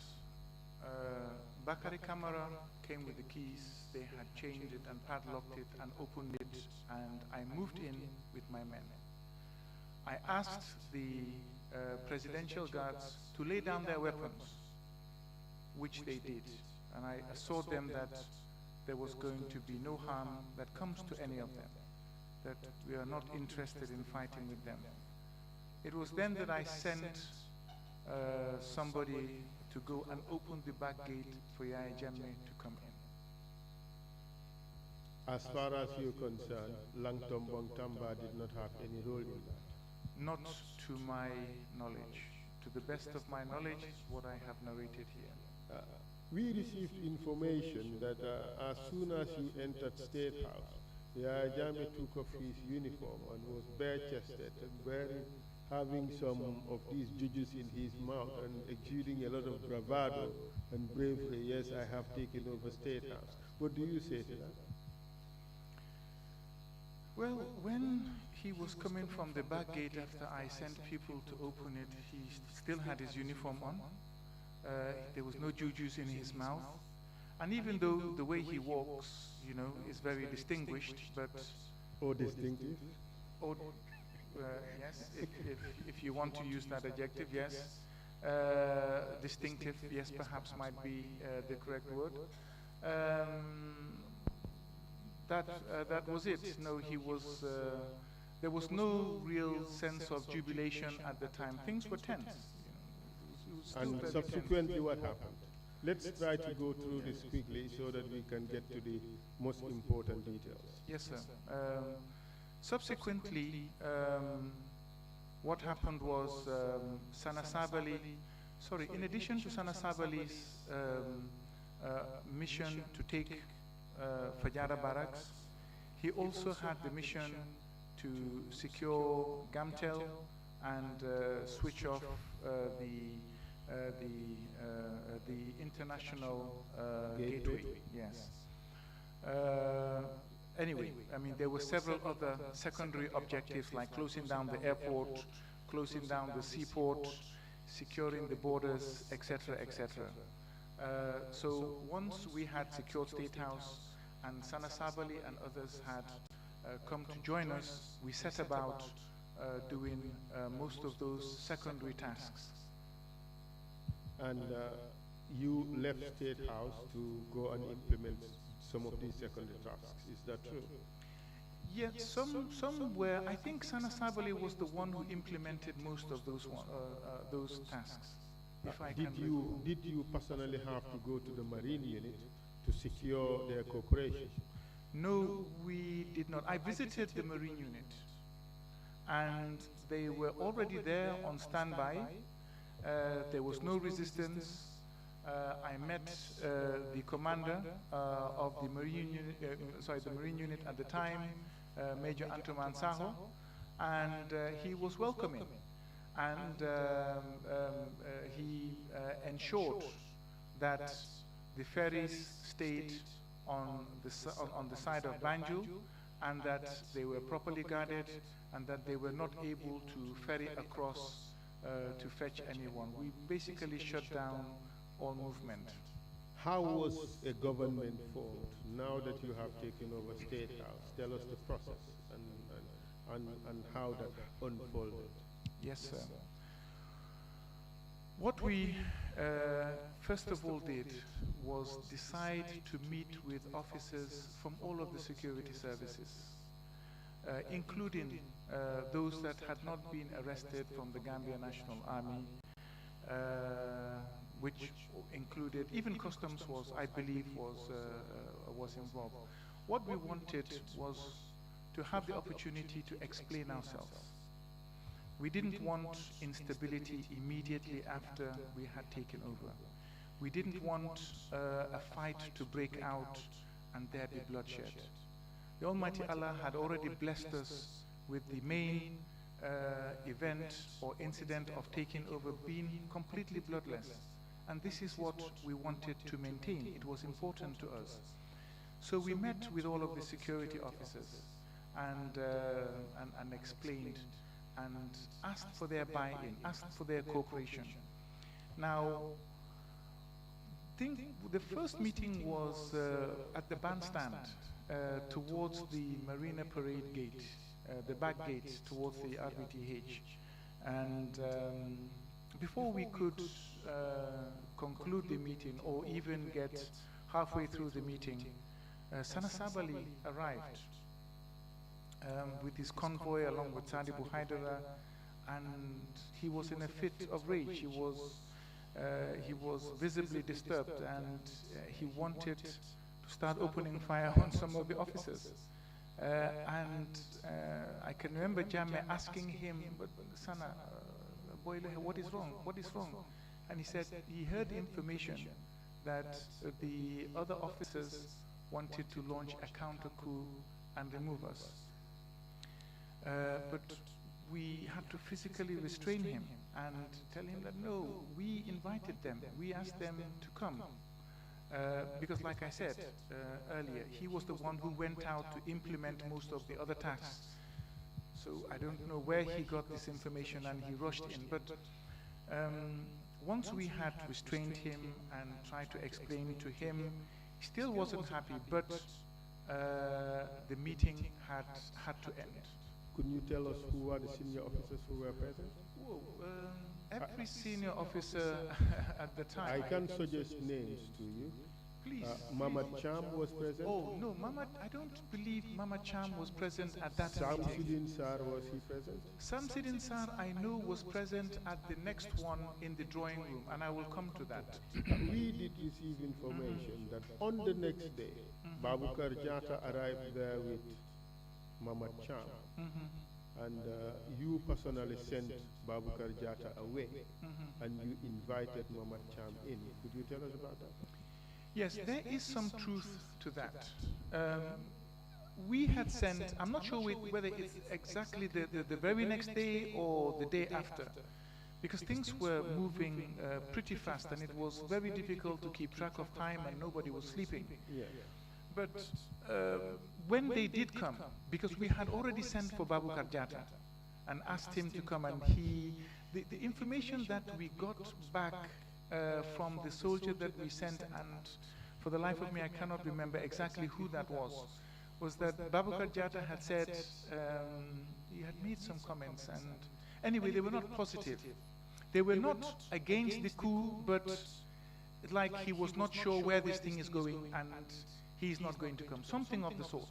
Bakari Kamara came with the keys, they had changed it and padlocked it and opened it, and I moved in with my men. I asked the presidential guards to lay down their weapons, which they did, and I assured them that there was going to be no harm that comes to any of them, that we are not interested in fighting with them. It was then that I sent somebody to go and open the back gate for Yaya Jammeh to come in. As far as you're concerned, Langtombong Tamba did not have any role in that? Not to my knowledge. To the best of my knowledge, what I have narrated here. We received information that as soon as you entered State House, Yaya Jammeh took off his uniform and was bare-chested and having some of these jujus in his mouth and exuding a lot of bravado and bravery. Yes, I have taken over State House. What do you say to that? Well, when he was coming from the back gate after I sent people to open it, he still had his uniform on. There was no jujus in his mouth. And even though the way he walks, you know, is very distinguished, but... Or distinctive? Or, yes, if you want to use that adjective, yes. Distinctive, yes, perhaps might be the correct word. That was it. No, he was, there was no real sense of jubilation at the time. Things were tense. And subsequently what happened? Let's try to go through this quickly so that we can get to the most important details. Yes, sir. Subsequently, what happened was Sana Sabali, in addition to Sana Sabali's mission to take Fajara Barracks, he also had the mission to secure Gamtel and switch off the international gateway. Yes. Anyway, I mean, there were several other secondary objectives like closing down the airport, closing down the seaport, securing the borders, etc., etc. So once we had secured State House and Sana Sabali and others had come to join us, we set about doing most of those secondary tasks. And you left State House to go and implement some of these secondary tasks. Is that true? Yes, some were. I think Sana Sabali was the one who implemented most of those tasks. Did you personally have to go to the Marine unit to secure their cooperation? No, we did not. I visited the Marine unit, and they were already there on standby. There was no resistance. I met the commander of the Marine unit, the Marine unit at the time, Major Antoman Saho, and he was welcoming, and he ensured that the ferries stayed on the side of Banjul, and that they were properly guarded, and that they were not able to ferry across to fetch anyone. We basically shut down all movement. How was a government formed now that you have taken over State House? Tell us the process and how that unfolded. Yes, sir. What we first of all did was decide to meet with officers from all of the security services, including those that had not been arrested from the Gambia National Army, which included, even customs was, I believe, was involved. What we wanted was to have the opportunity to explain ourselves. We didn't want instability immediately after we had taken over. We didn't want a fight to break out and there be bloodshed. The Almighty Allah had already blessed us with the main event or incident of taking over being completely bloodless. And this is what we wanted to maintain. It was important to us. So we met with all of the security officers and explained and asked for their buy-in, asked for their cooperation. Now, the first meeting was at the bandstand towards the Marina Parade Gate, the back gate towards the RBTH. And before we could conclude the meeting or even get halfway through the meeting, Sana Sabali arrived with his convoy along with Sadibu Haidara, and he was in a fit of rage. He was visibly disturbed, and he wanted to start opening fire on some of the officers. I can remember Jammeh asking him, "But Sana, what is wrong? What is wrong?" And he said he heard information that the other officers wanted to launch a counter coup and remove us. But we had to physically restrain him and tell him that no, we invited them, we asked them to come. Because like I said earlier, he was the one who went out to implement most of the other tasks. So I don't know where he got this information and he rushed in. But once we had restrained him and tried to explain to him, he still wasn't happy, but the meeting had to end. Could you tell us who are the senior officers who were present? Whoa, every senior officer at the time. I can suggest names to you. Please. Mamad Cham was present? Oh, no, I don't believe Mamad Cham was present at that meeting. Samsidin Sar, was he present? Samsidin Sar, I know, was present at the next one in the drawing room, and I will come to that. We did receive information that on the next day, Babukar Jata arrived there with Mamad Cham, and you personally sent Babukar Jata away, and you invited Mamad Cham in. Could you tell us about that? Yes, there is some truth to that. We had sent, I'm not sure whether it's exactly the very next day or the day after, because things were moving pretty fast and it was very difficult to keep track of time and nobody was sleeping. Yeah. But when they did come, because we had already sent for Babukar Jata and asked him to come, and the information that we got back from the soldier that we sent, and for the life of me, I cannot remember exactly who that was that Babukar Jatta had said, he had made some comments, and anyway, they were not positive. They were not against the coup, but like he was not sure where this thing is going, and he's not going to come, something of the sort.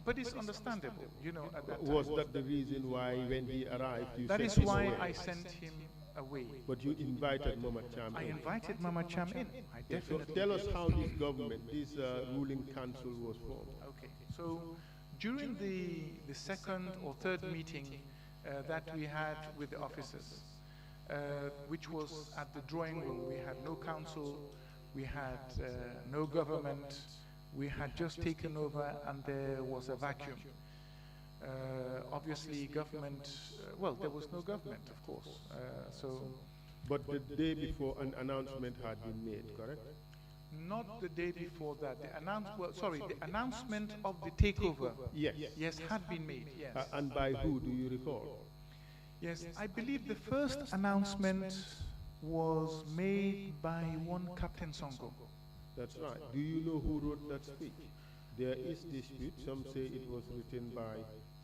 But it's understandable, you know, at that time. Was that the reason why when he arrived you That sent is him why away? I sent him away. But you invited Mama Cham I in. invited Mama Cham in. I Yeah, so definitely tell us did. how this government, this ruling council was formed. Okay, so during the second or third meeting that we had with the officers, which was at the drawing room, we had no council, we had no government, we had just taken over, and there was a vacuum. Obviously, government, well, there was no government, of course. But the day before, an announcement had been made, correct? Not the day before that. The announcement of the takeover. Yes. Yes, had been made. Yes. And by who, do you recall? Yes, I believe the first announcement was made by one Captain Sonko. That's right. Do you know who wrote that speech? There is dispute. Some say it was written by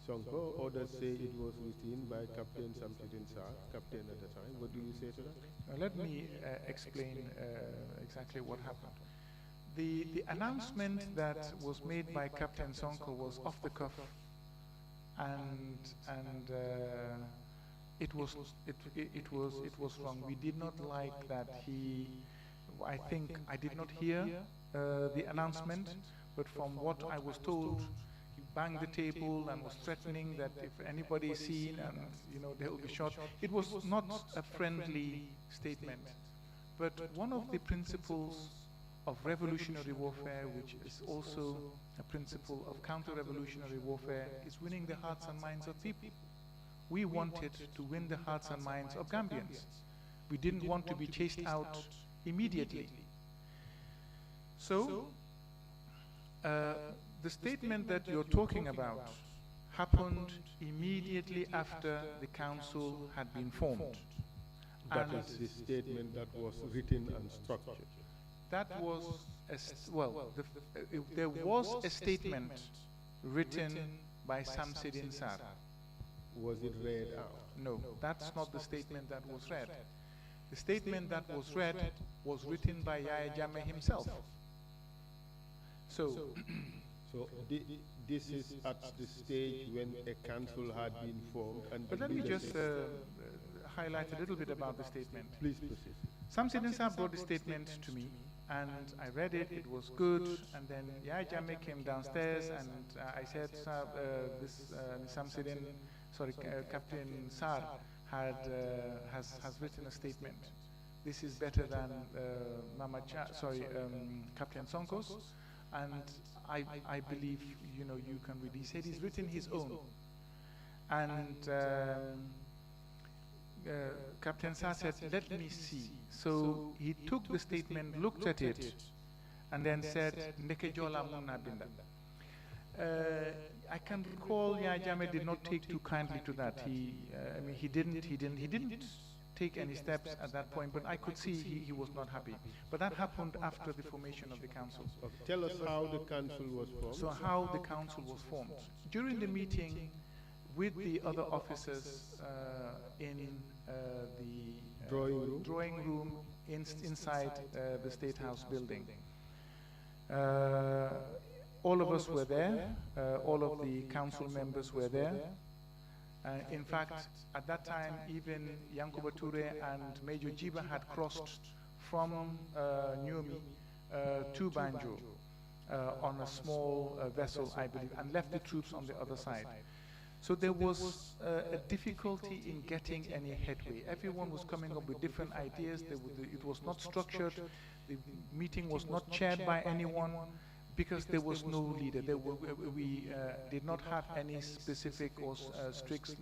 Sonko, others say it was written by Captain Samsidin Sarr, captain at the time. What do you say to that? Now, let me explain exactly what happened. The announcement that was made by Captain Sonko was off the cuff, and it was wrong. We did not like that he. I think I did not hear the announcement, but from what I was told, he banged the table and was threatening that if anybody is seen, and you know, they will be shot. It was not a friendly statement, but one of the principles of revolutionary warfare, which is also a principle of counter-revolutionary warfare, is winning the hearts and minds of people. We wanted to win the hearts and minds of Gambians. We didn't want to be chased out immediately. So, the statement that you're talking about happened immediately after the council had been formed. That is the statement that was written and structured. That was, there was a statement written by Samsidin Sarr. Was it read out? No, that's not the statement that was read. The statement that was read was written by Yahya Jammeh himself. So, this is at the stage when a council had been formed, and but let me just highlight a little bit about the statement. Please proceed. Samsidin Sarr brought the statement to me, and I read it. It was good, and then Yahya Jammeh came downstairs, and I said, Captain Sarr has written a statement. This is better than Captain Sonko's, and I believe, you know, you can read. He said he's written his own, and Captain Sarr said, "Let me see." So he took the statement, looked at it, and then said, "Ndeke jola munna binda." I can recall Yahya Jammeh did not take too kindly to that. He didn't take any steps at that point, but I could see he was not happy. But that happened after the formation of the council. Okay. Tell us how the council was formed. So how the council was formed. During the meeting with the other officers in the drawing room inside the State House building. All of us were there, all of the council members were there. In fact, at that time, even Yankuba Toure and Major Jiba had crossed from Nyomi to Banjo on a small vessel, I believe, and left the troops on the other side. So there was a difficulty in getting any headway. Everyone was coming up with different ideas. It was not structured. The meeting was not chaired by anyone, because there was no leader. We did not have any specific or strict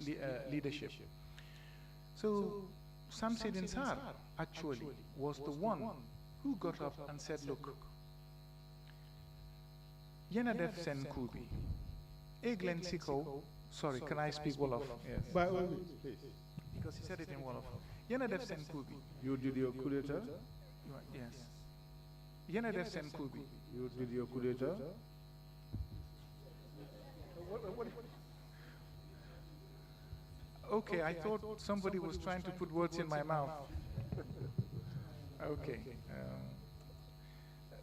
leadership. So Samsidin Sarr actually was the one who got up and said, "Look, yena def sen kubi, eglen siko." Sorry, can I speak Wolof? Yes. By all means, please. Because he said it in Wolof. Yenadef Senkubi. You did your coup d'etat? Yes. Yenadef Senkubi. You did your coup d'etat? Okay, I thought somebody was trying to put words in my mouth. Okay.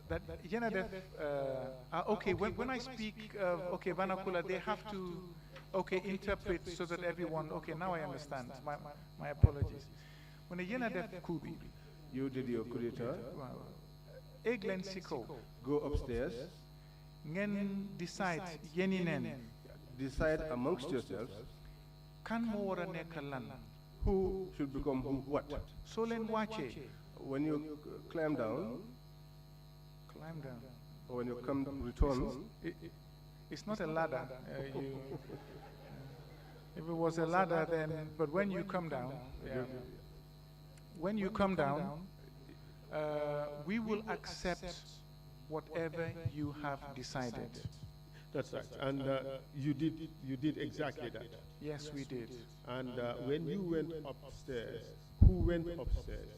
That Yenadef, okay, when I speak of, okay, vernacular, they have to, okay, interpret so that everyone, okay, now I understand. My apologies. When a Yenadef Kubi. You did your coup d'etat? Eglen Siko. Go upstairs. Ngen decide, yeninen. Decide amongst yourselves. Kan mo wara nekalan. Who should become who, what? Solen wache. When you climb down, or when you come return, it's not a ladder. If it was a ladder, then, but when you come down, we will accept whatever you have decided. That's right. And you did exactly that. Yes, we did. And when you went upstairs, who went upstairs?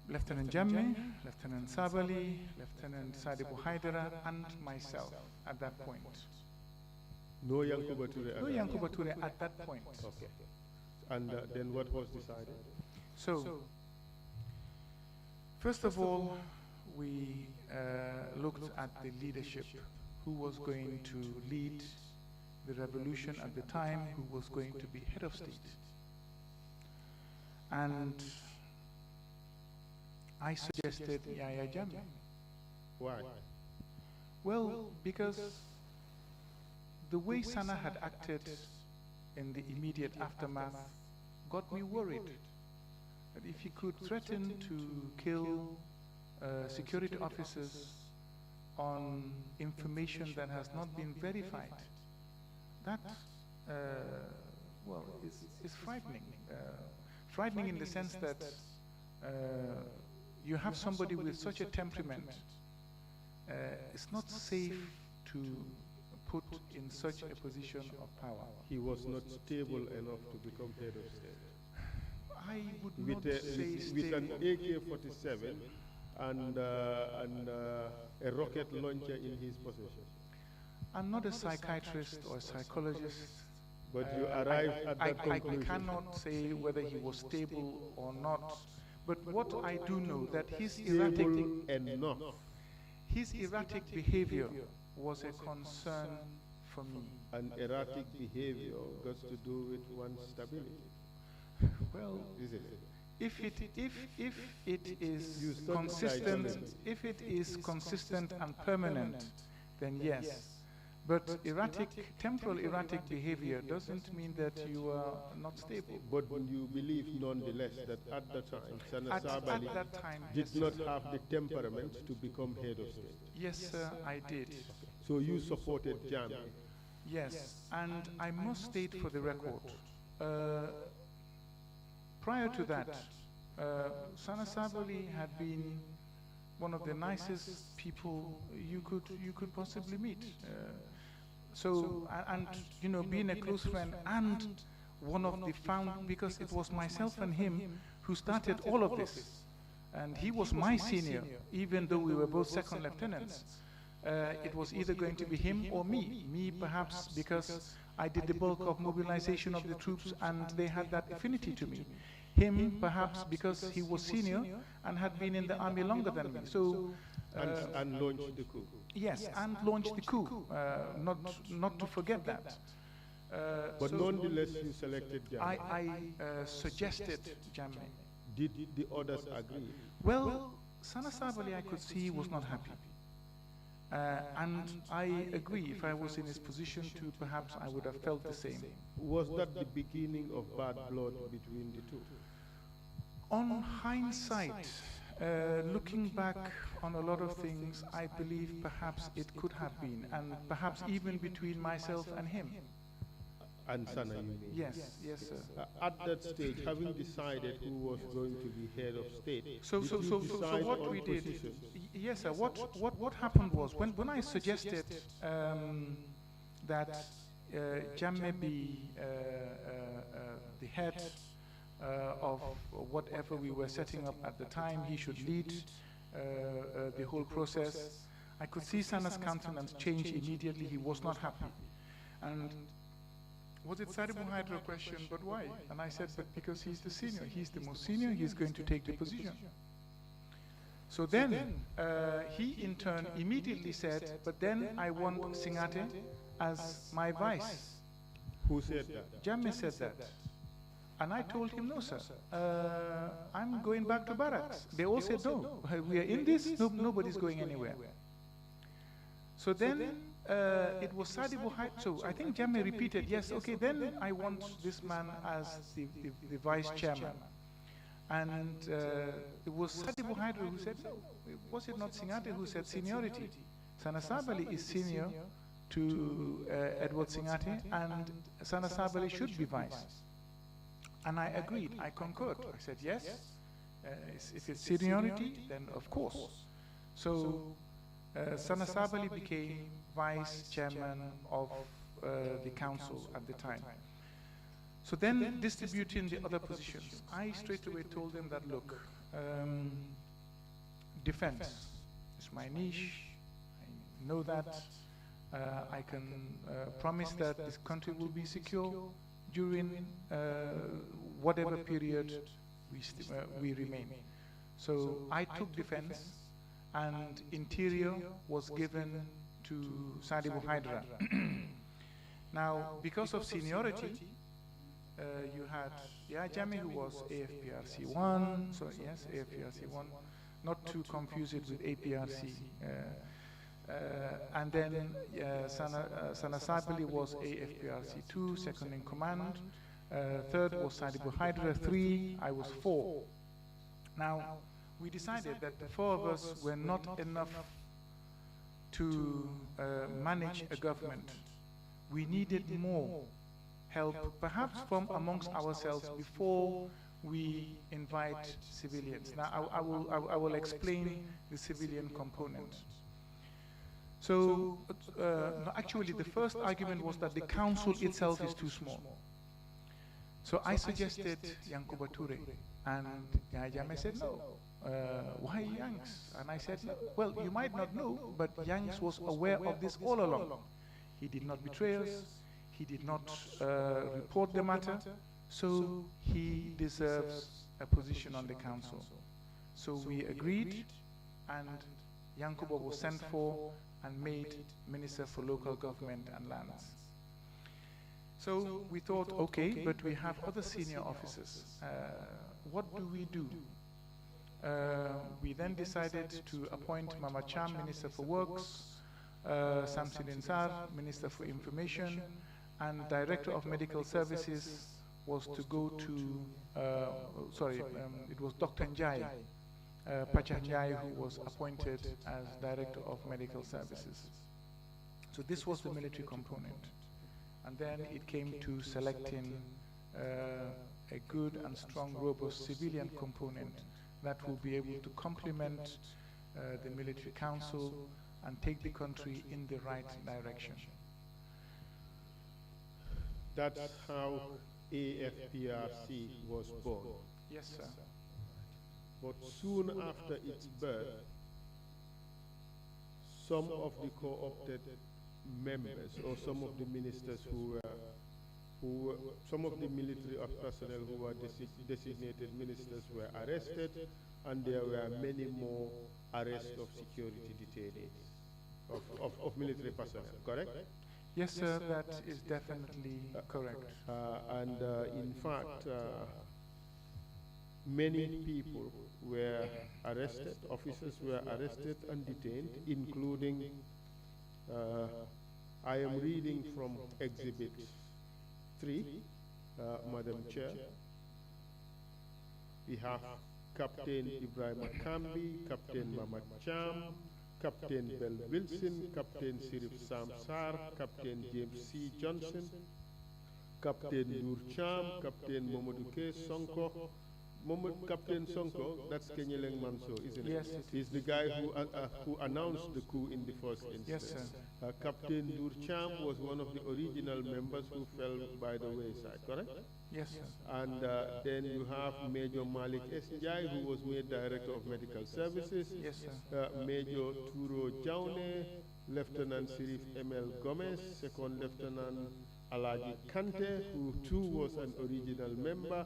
Lieutenant Jammeh, Lieutenant Sabali, Lieutenant Sadibu Haidara, and myself at that point. No Yankuba Ture? No Yankuba Ture at that point. Okay. And then what was decided? So, first of all, we looked at the leadership, who was going to lead the revolution at the time, who was going to be head of state. And I suggested Yahya Jammeh. Why? Well, because the way Sana had acted in the immediate aftermath got me worried that if he could threaten to kill security officers on information that has not been verified, that, well, is frightening. Frightening in the sense that you have somebody with such a temperament. It's not safe to put in such a position of power. He was not stable enough to become head of state. I would not say with an AK-47 and a rocket launcher in his possession. I'm not a psychiatrist or a psychologist. But you arrived at that conclusion. I cannot say whether he was stable or not. But what I do know that his erratic behavior was a concern for me. And erratic behavior got to do with one's stability. Well, isn't it? If it is consistent, if it is consistent and permanent, then yes. But temporal erratic behavior doesn't mean that you are not stable. But you believe nonetheless that at the time, Sana Sabali did not have the temperament to become head of state. Yes, sir, I did. So you supported Jammeh? Yes, and I must state for the record, prior to that, Sana Sabali had been one of the nicest people you could possibly meet. So, and you know, being a close friend and one of the because it was myself and him who started all of this. And he was my senior, even though we were both second lieutenants. It was either going to be him or me. Me, perhaps, because I did the bulk of mobilization of the troops and they had that affinity to me. Him, perhaps, because he was senior and had been in the army longer than me. So, and launched the coup. Yes, and launched the coup. Not to forget that. But so nonetheless, you selected Jammeh. I suggested Jammeh. Did the others agree? Well, Sana Sabali, I could see, was not happy. And I agree, if I was in his position too, perhaps I would have felt the same. Was that the beginning of bad blood between the two? On hindsight, looking back on a lot of things, I believe perhaps it could have been, and perhaps even between myself and him. And Sana, you mean? Yes, yes, sir. At that stage, having decided who was going to be head of state, so what we did, yes, sir. What happened was when I suggested that Jammeh be the head, of whatever we were setting up at the time. He should lead the whole process. I could see Sana's countenance change immediately. He was not happy. And was it Sadibu Hydra question, but why? And I said, but because he's the senior. He's the most senior. He's going to take the position. So then he in turn immediately said, but then I want Singhateh as my vice. Who said that? Jammeh said that. And I told him, no, sir, I'm going back to barracks. They all said, no, we are in this, nobody's going anywhere. So then it was Sadibu Hydra. So I think Jammeh repeated, yes, okay, then I want this man as the vice chairman. And it was Sadibu Hydra who said, no, was it not Singhateh who said seniority? Sana Sabally is senior to Edward Singhateh, and Sana Sabally should be vice. And I agreed, I concurred. I said, yes, if it's seniority, then of course. So Sana Sabally became vice chairman of the council at the time. So then distributing the other positions, I straight away told them that, look, defense is my niche, I know that, I can promise that this country will be secure during whatever period we remain. So I took defense, and interior was given to Sadibu Hydra. Now, because of seniority, you had Jammeh, who was AFPRC 1, so yes, AFPRC 1, not to confuse it with APRC. And then Sana Sabally was AFPRC 2, second in command. Third was Sadibu Hydra 3, I was 4. Now, we decided that the 4 of us were not enough to manage a government. We needed more help, perhaps from amongst ourselves, before we invite civilians. Now, I will explain the civilian component. So, actually, the first argument was that the council itself is too small. So I suggested Yankuba Toure, and Jammeh said no. Why Yanks? And I said, no. Well, you might not know, but Yanks was aware of this all along. He did not betray us. He did not report the matter, so he deserves a position on the council. So we agreed, and Yankuba was sent for and made Minister for Local Government and Lands. So we thought, okay, but we have other senior officers. What do we do? We then decided to appoint Mama Cham, Minister for Works, Samson Insar, Minister for Information, and Director of Medical Services was to go to, it was Dr. Njai, Pacha Njai, who was appointed as Director of Medical Services. So this was the military component. And then it came to selecting a good and strong, robust civilian component that will be able to complement the military council and take the country in the right direction. That's how AFPRC was born. Yes, sir. But soon after its birth, some of the co-opted members or some of the ministers some of the military personnel who were designated ministers were arrested, and there were many more arrests of security detainees, of military personnel, correct? Yes, sir, that is definitely correct. And in fact, many people were arrested, officers were arrested and detained, including, I am reading from Exhibit 3, Madam Chair. We have Captain Ibrahim Akambi, Captain Mamad Cham, Captain Bell Wilson, Captain Sirif Samsar, Captain James C. Johnson, Captain Nur Cham, Captain Momodu K. Sonko, Captain Sonko, that's Kenyeleng Manso, isn't it? Yes, He's the guy who announced the coup in the first instance. Yes, sir. Captain Durcham was one of the original members who fell by the wayside, correct? Yes, sir. And then you have Major Malik Esjai, who was made Director of Medical Services. Yes, sir. Major Turo Jaune, Lieutenant Sirif M.L. Gomez, Second Lieutenant Alaji Kante, who too was an original member.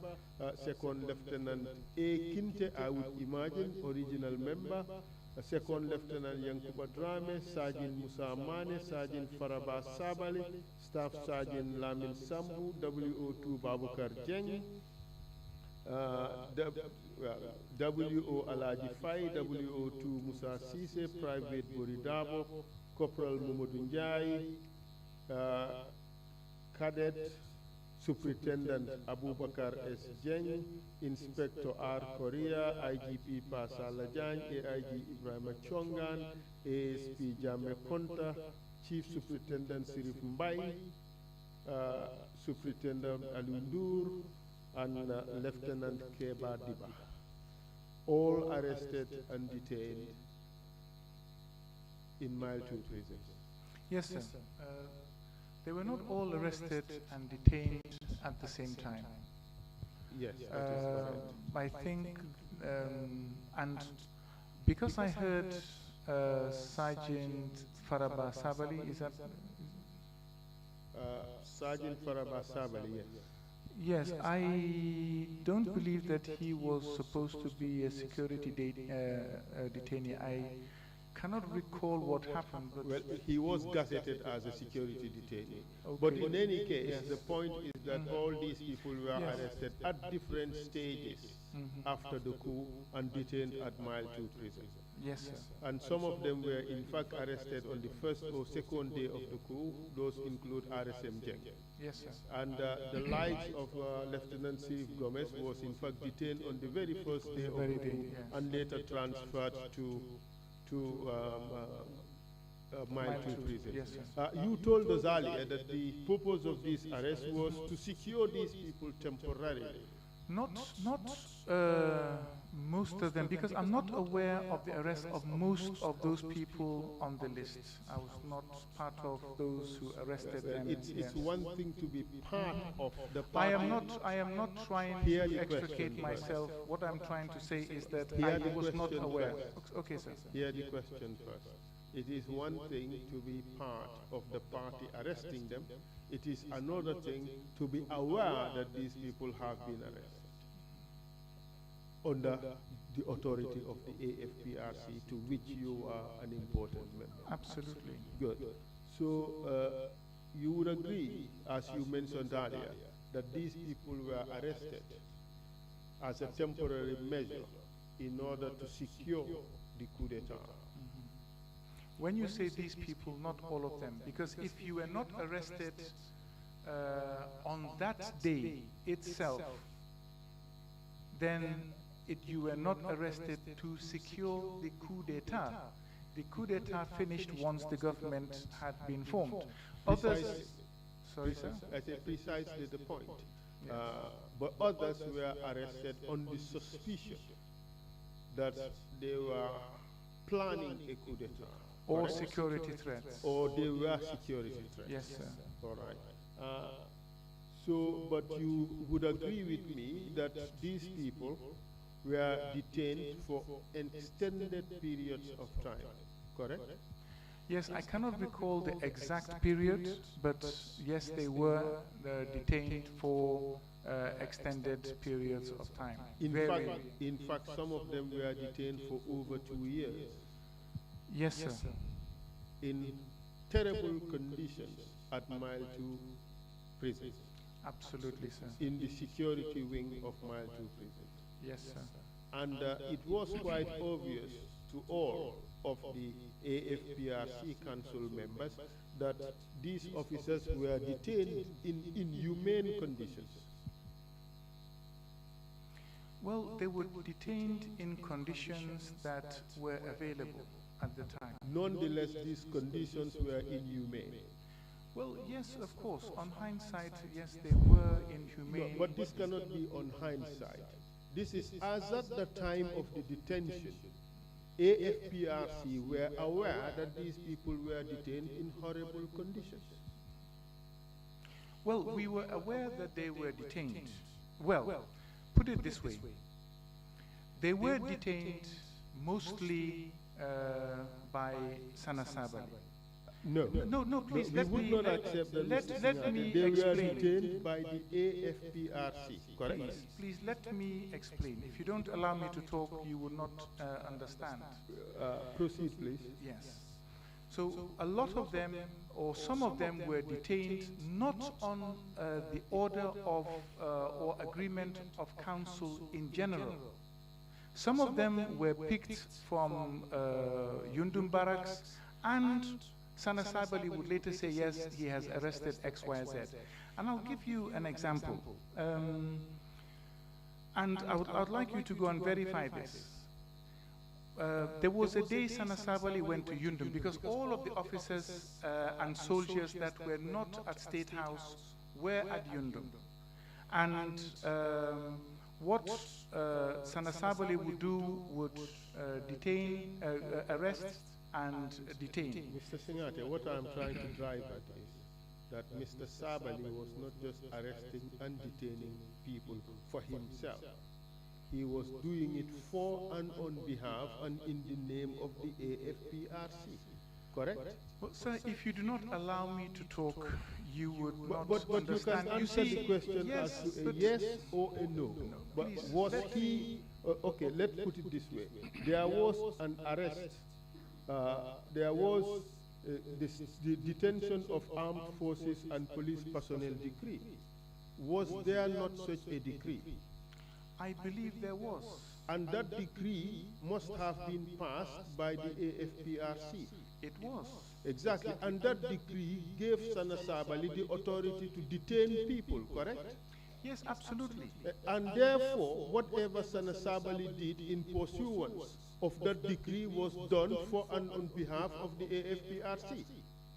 Second Lieutenant A. Kinte, I would imagine, original member. Second Lieutenant Yankuba Drame, Sergeant Musa Mane, Sergeant Faraba Sabali, Staff Sergeant Lamin Sambu, WO2 Babukar Jeng, WO Alaji Fai, WO2 Musa Sise, Private Boridabo, Corporal Momodou Njai, Cadet Superintendent Abubakar S. Jeng, Inspector R. Korea, IGP Pasa Lajang, AIG Ibrahim Chongan, ASP Jame Konta, Chief Superintendent Sirif Mbai, Superintendent Alundur, and Lieutenant Keba Diba. All arrested and detained in Mile 2 prison. Yes, sir. They were not all arrested and detained at the same time. Yes, that is correct. I think, and because I heard Sergeant Faraba Sabali, is that? Sergeant Faraba Sabali, yes. Yes, I don't believe that he was supposed to be a security detainee. I cannot recall what happened. But well, he was gazetted as a security detainee. Okay. But in any case, Yes. the point is that all these people were arrested at different stages after the coup and detained at Mile 2 prison. Yes, sir. And some of them were in fact arrested on the first or second day of the coup. Those include RSM Jeng. Yes, sir. And the lives of Lieutenant Sirif Gomez was in fact detained on the very first day of the coup and later transferred to Mile 2 prison. Yes, sir. You told us earlier that the purpose of this arrest was to secure these people temporarily. Not most of them, because I'm not aware of the arrest of most of those people on the list. I was not part of those who arrested them. It's one thing to be part of the party. I am not trying to extricate myself. What I'm trying to say is that I was not aware. Okay, sir. Hear the question first. It is one thing to be part of the party arresting them. It is another thing to be aware that these people have been arrested under the authority of the AFPRC, to which you are an important member. Absolutely. Good. So you would agree, as you mentioned earlier, that these people were arrested as a temporary measure in order to secure the coup d'etat. When you say these people, not all of them, because if you were not arrested on that day itself, then you were not arrested to secure the coup d'etat. The coup d'etat finished once the government had been formed. Others, sorry, sir? I said precisely the point. But others were arrested on the suspicion that they were planning a coup d'etat. Or security threats. Or they were security threats. Yes, sir. All right. But you would agree with me that these people were detained for extended periods of time, correct? Yes, I cannot recall the exact period, but yes, they were detained for extended periods of time. In fact, some of them were detained for over 2 years. Yes, sir. In terrible conditions at Mile 2 prison. Absolutely, sir. In the security wing of Mile 2 prison. Yes, sir. And it was quite obvious to all of the AFPRC council members that these officers were detained in inhumane conditions. Well, they were detained in conditions that were available at the time. Nonetheless, these conditions were inhumane. Well, yes, of course. On hindsight, yes, they were inhumane. No, but this cannot be on hindsight. This is as at the time of the detention, AFPRC were aware that these people were detained in horrible conditions. Well, we were aware that they were detained. Well, put it this way. They were detained mostly by Sana Sabali. No, please, we would not accept that. Let me they explain. were detained by the AFPRC, correct? Please, let me explain. If you don't allow me to talk, you will not understand. Proceed, please. Yes. So a lot of them, or some of them, were detained not on the order of or agreement of council in general. Some of them were picked from Yundum barracks, and Sana Sabali would later say, yes, he has arrested X, Y, Z. And I'll give you an example. And I would like you to go and verify this. There was a day Sana Sabali went to Yundum because all of the officers and soldiers that were not at State House were at Yundum. And what Sana Sabali would do would detain, arrest, and detain. Mr. Singhate, what I'm trying to drive at is that Mr. Sabali was not just arresting and detaining people for himself. He was doing it for and on behalf and in the name of the AFPRC, correct? Well, sir, if you do not allow me to talk, you would not but understand. You can answer the question yes, as to a yes or a no. But please, was he, okay, let's put it this way. There was an arrest, there was the detention of armed forces and police personnel decree. Was there not such a decree? I believe there was. And that decree must have been passed by the AFPRC. It was. Exactly. And that decree gave Sana Sabali the authority to detain people, correct? Yes, absolutely. And therefore, whatever Sana Sabali did in pursuance of that decree was done for and on behalf of the AFPRC.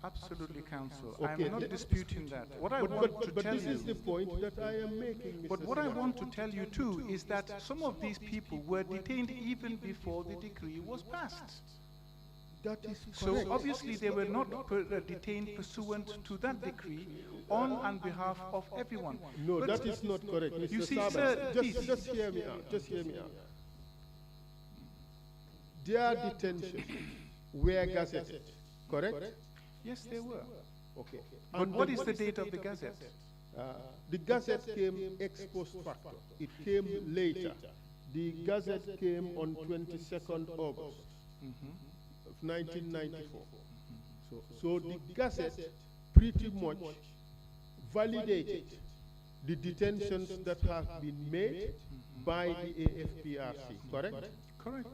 Absolutely, Council. Okay. I'm not disputing that. What I want to tell you... But this is the point that I am making, Mr. But what I Singhate. want to tell you, too, is that some of these people were detained even before the decree was passed. That is correct. So obviously they were not detained pursuant to that decree on and behalf of everyone. No, but that is not correct, Mr. You see, Sabali. sir, Just hear me out. Just hear me out. Their detentions were gazetted, correct? Yes, they were. Okay. But what is the date of the Gazette? The Gazette came ex post facto. It came later. The Gazette came on 22nd August of 1994. So the Gazette pretty much validated the detentions that have been made by the AFPRC, correct? Correct.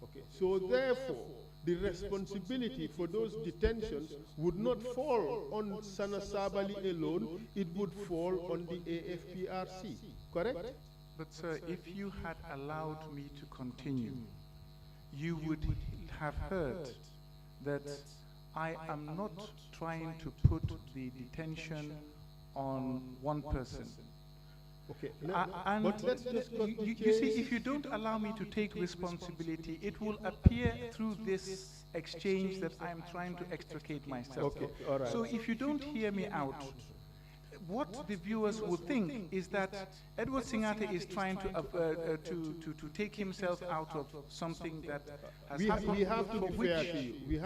Okay. So therefore, the responsibility for those detentions would not fall on Sana Sabali alone, it would fall on the AFPRC, correct? But sir, if you had allowed me to continue, you would have heard that I am not trying to put the detention on one person. Okay. And but let's just you see, if you don't allow me to take responsibility, it will appear through this exchange that I am trying to extricate myself. Okay, all right. So if you don't hear me out, what the viewers will think is that Edward Singhate is trying to take himself out of something that has happened we have to be fair to you.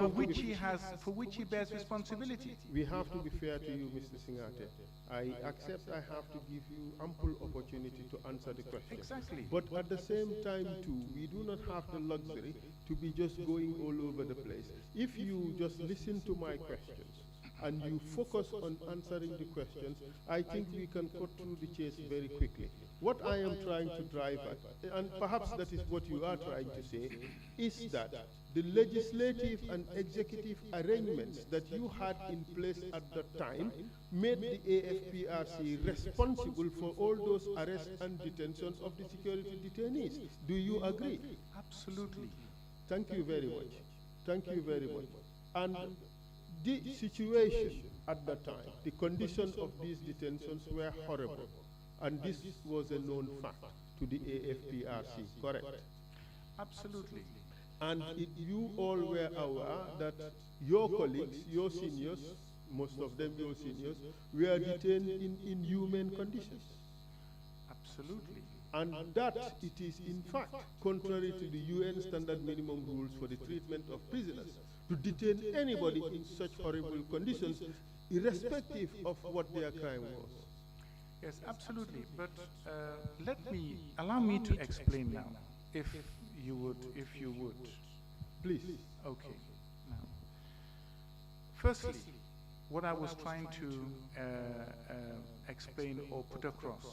For which he bears responsibility. We have to be fair to you, Mr. Singhate. I accept I have to give you ample opportunity to answer the question. Exactly. But at the same time, too, we do not have the luxury to be just going all over the place. If you just listen to my questions, and you focus on answering the questions, I think we can cut through the chase very quickly. What I am trying to drive at, and perhaps that is what you are trying to say, is that the legislative and executive arrangements that you had in place at that time made the AFPRC responsible for all those arrests and detentions of the security detainees. Do you agree? Absolutely. Thank you very much. Thank you very much. And the situation at that time, the conditions of these detentions were horrible. And this was a known fact to the AFTRC, correct? Absolutely. And you all were aware that your colleagues, your seniors, most of them your seniors, were detained in inhumane conditions. Absolutely. And that it is in fact contrary to the UN standard minimum rules for the treatment of prisoners to detain anybody in such horrible conditions, irrespective of what their crime was. Yes, absolutely. But allow me to explain now, if you would. Please. Okay. Now, firstly, what I was trying to explain or put across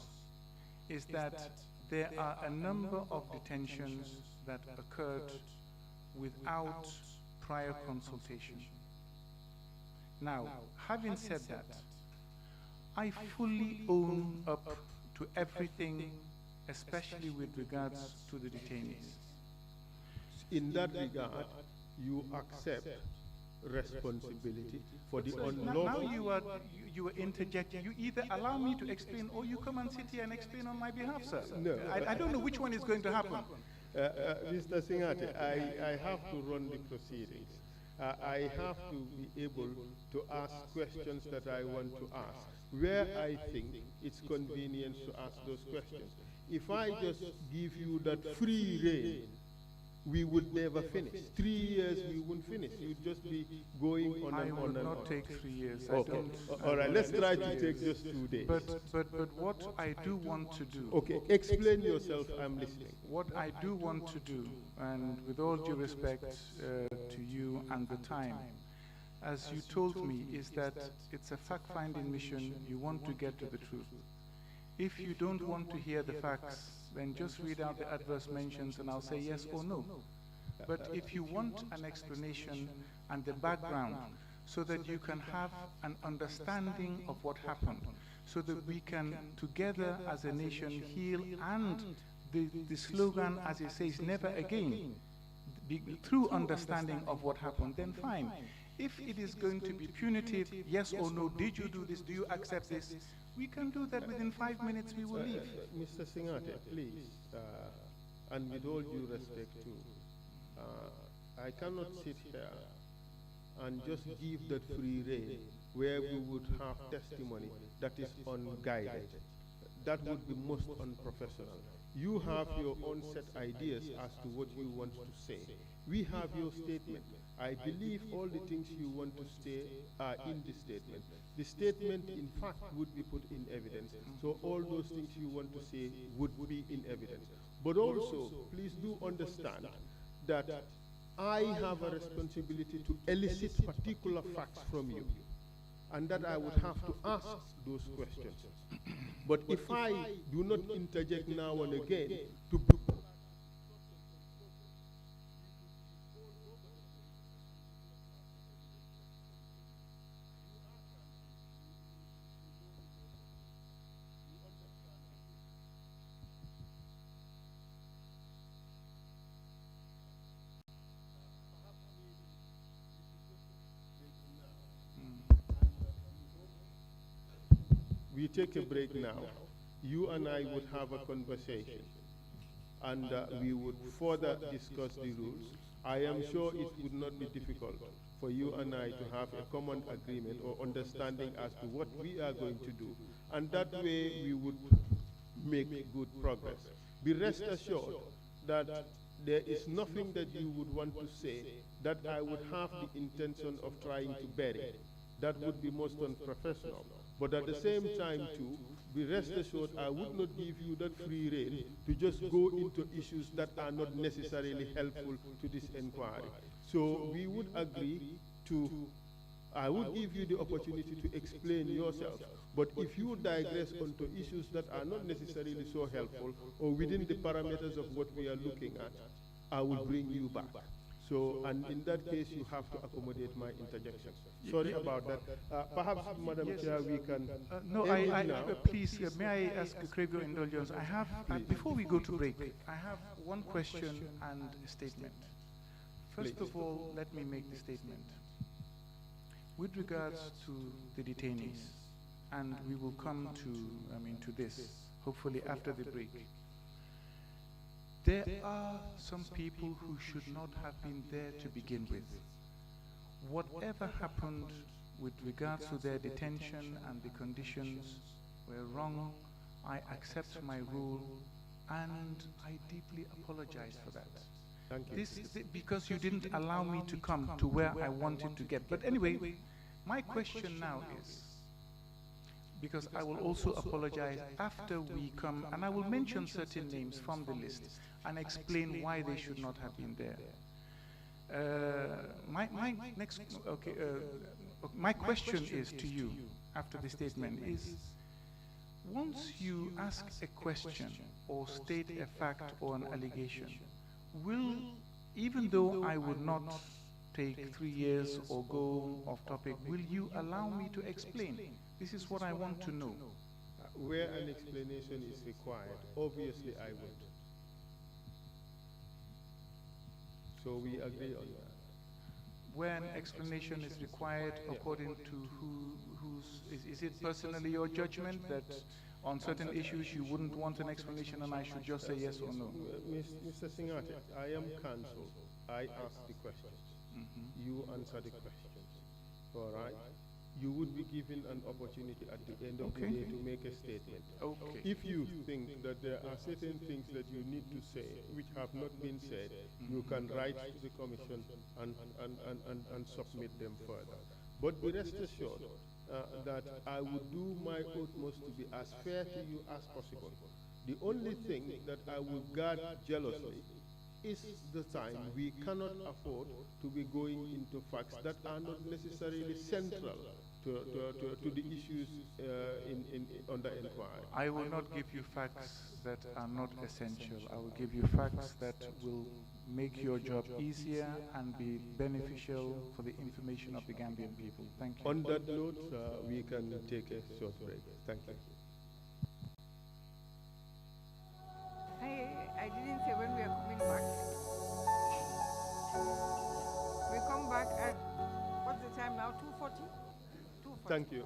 is that there are a number of detentions that occurred without prior consultation. Now, having said that, I fully own up to everything, especially with regards to the detainees. In that regard, you accept responsibility for the unlawful... Now you are interjecting. You either allow me to explain or you come and sit here and explain on my behalf, sir. No. I don't know which one is going to happen. Mr. Singhateh, I have to run the proceedings. I have to be able to ask questions that I want to ask, where I think it's convenient to ask those questions. If I just give you that free rein, we would never finish. 3 years we wouldn't finish. You'd just be going on and on and on. I would not take 3 years. Okay. All right, let's try to take just 2 days. But what I do want to do... Okay, explain yourself, I'm listening. What I do want to do, and with all due respect to you and the time, as you told me, is that it's a fact-finding mission. You want to get to the truth. If you don't want to hear the facts, then just read out the adverse mentions and I'll say yes or no. But if you want an explanation and the background so that you can have an understanding of what happened, so that we can together as a nation heal, and the slogan, as it says, never again, through understanding of what happened, then fine. If it is going to be punitive, yes or no, did you do this, do you accept this? We can do that within 5 minutes, we will leave. Mr. Singhateh, please, and with all due respect too, I cannot sit here and just give that free rein where we would have testimony that is unguided. That would be most unprofessional. You have your own set ideas as to what you want to say. We have your statement. I believe all the things you want to say are in the statement. The statement, in fact, would be put in evidence. So all those things you want to say would be in evidence. But also, please do understand that I have a responsibility to elicit particular facts from you, and that I would have to ask those questions. But if I do not interject now and again to we take a break now. You and I would have a conversation, and we would further discuss the rules. I am sure it would not be difficult for you and I to have a common agreement or understanding as to what we are going to do, and that way we would make good progress. Be rest assured that there is nothing that you would want to say that I would have the intention of trying to bury. That would be most unprofessional. But at the same time, too, be rest assured I would not give you that free rein to just go into issues that are not necessarily helpful to this inquiry. So we would agree to, I would give you the opportunity to explain yourself. But if you digress onto issues that are not necessarily so helpful or within the parameters of what we are looking at, I will bring you back. So, and in that case, you have to accommodate my interjection. Sorry about that. Perhaps, Madam Chair, we can... please, may I ask a crave your indulgence? I have, before we go to break, I have one question and a statement. First of all, let me make the statement. With regards to the detainees, and we will come to, to this, hopefully after the break. There are some people who should not have been there to begin with. Whatever happened with regards to their detention and the conditions were wrong. I accept my rule, and I deeply apologize for that. Thank you. Because you didn't allow me to come to where I wanted to get. But anyway, my question now is, because I will also apologize after we come, and I will mention certain names from the list and explain why they should not have been there. My question is to you after the statement is, once you ask a question or state a fact or an allegation, even though I would not take 3 years or go off topic, will you allow me to explain? This is what I want to know. Where an explanation is required, obviously I would. So we agree on that. Where an explanation is required according to is it personally your judgment that on certain issues you wouldn't want an explanation and I should just say yes or no? Mr. Singhateh, I am counsel. I ask the questions. You answer the questions. All right? You would be given an opportunity at the end of the day to make a statement. If you think that there are certain things that you need to say which have not been said, you can write to the commission and submit them further. But be rest assured that I would do my utmost to be as fair to you as possible. The only thing that I will guard jealously is the time. We cannot afford to be going into facts that are not necessarily central to the issues under inquiry. I will not give you facts that are not essential. I will give you facts that will make your job easier and be beneficial for the information of the Gambian people. Thank you. On that note, we can take a short break. Thank you. I didn't say when we are coming back. We come back at, what's the time now, 2:40? 2:40. Thank you.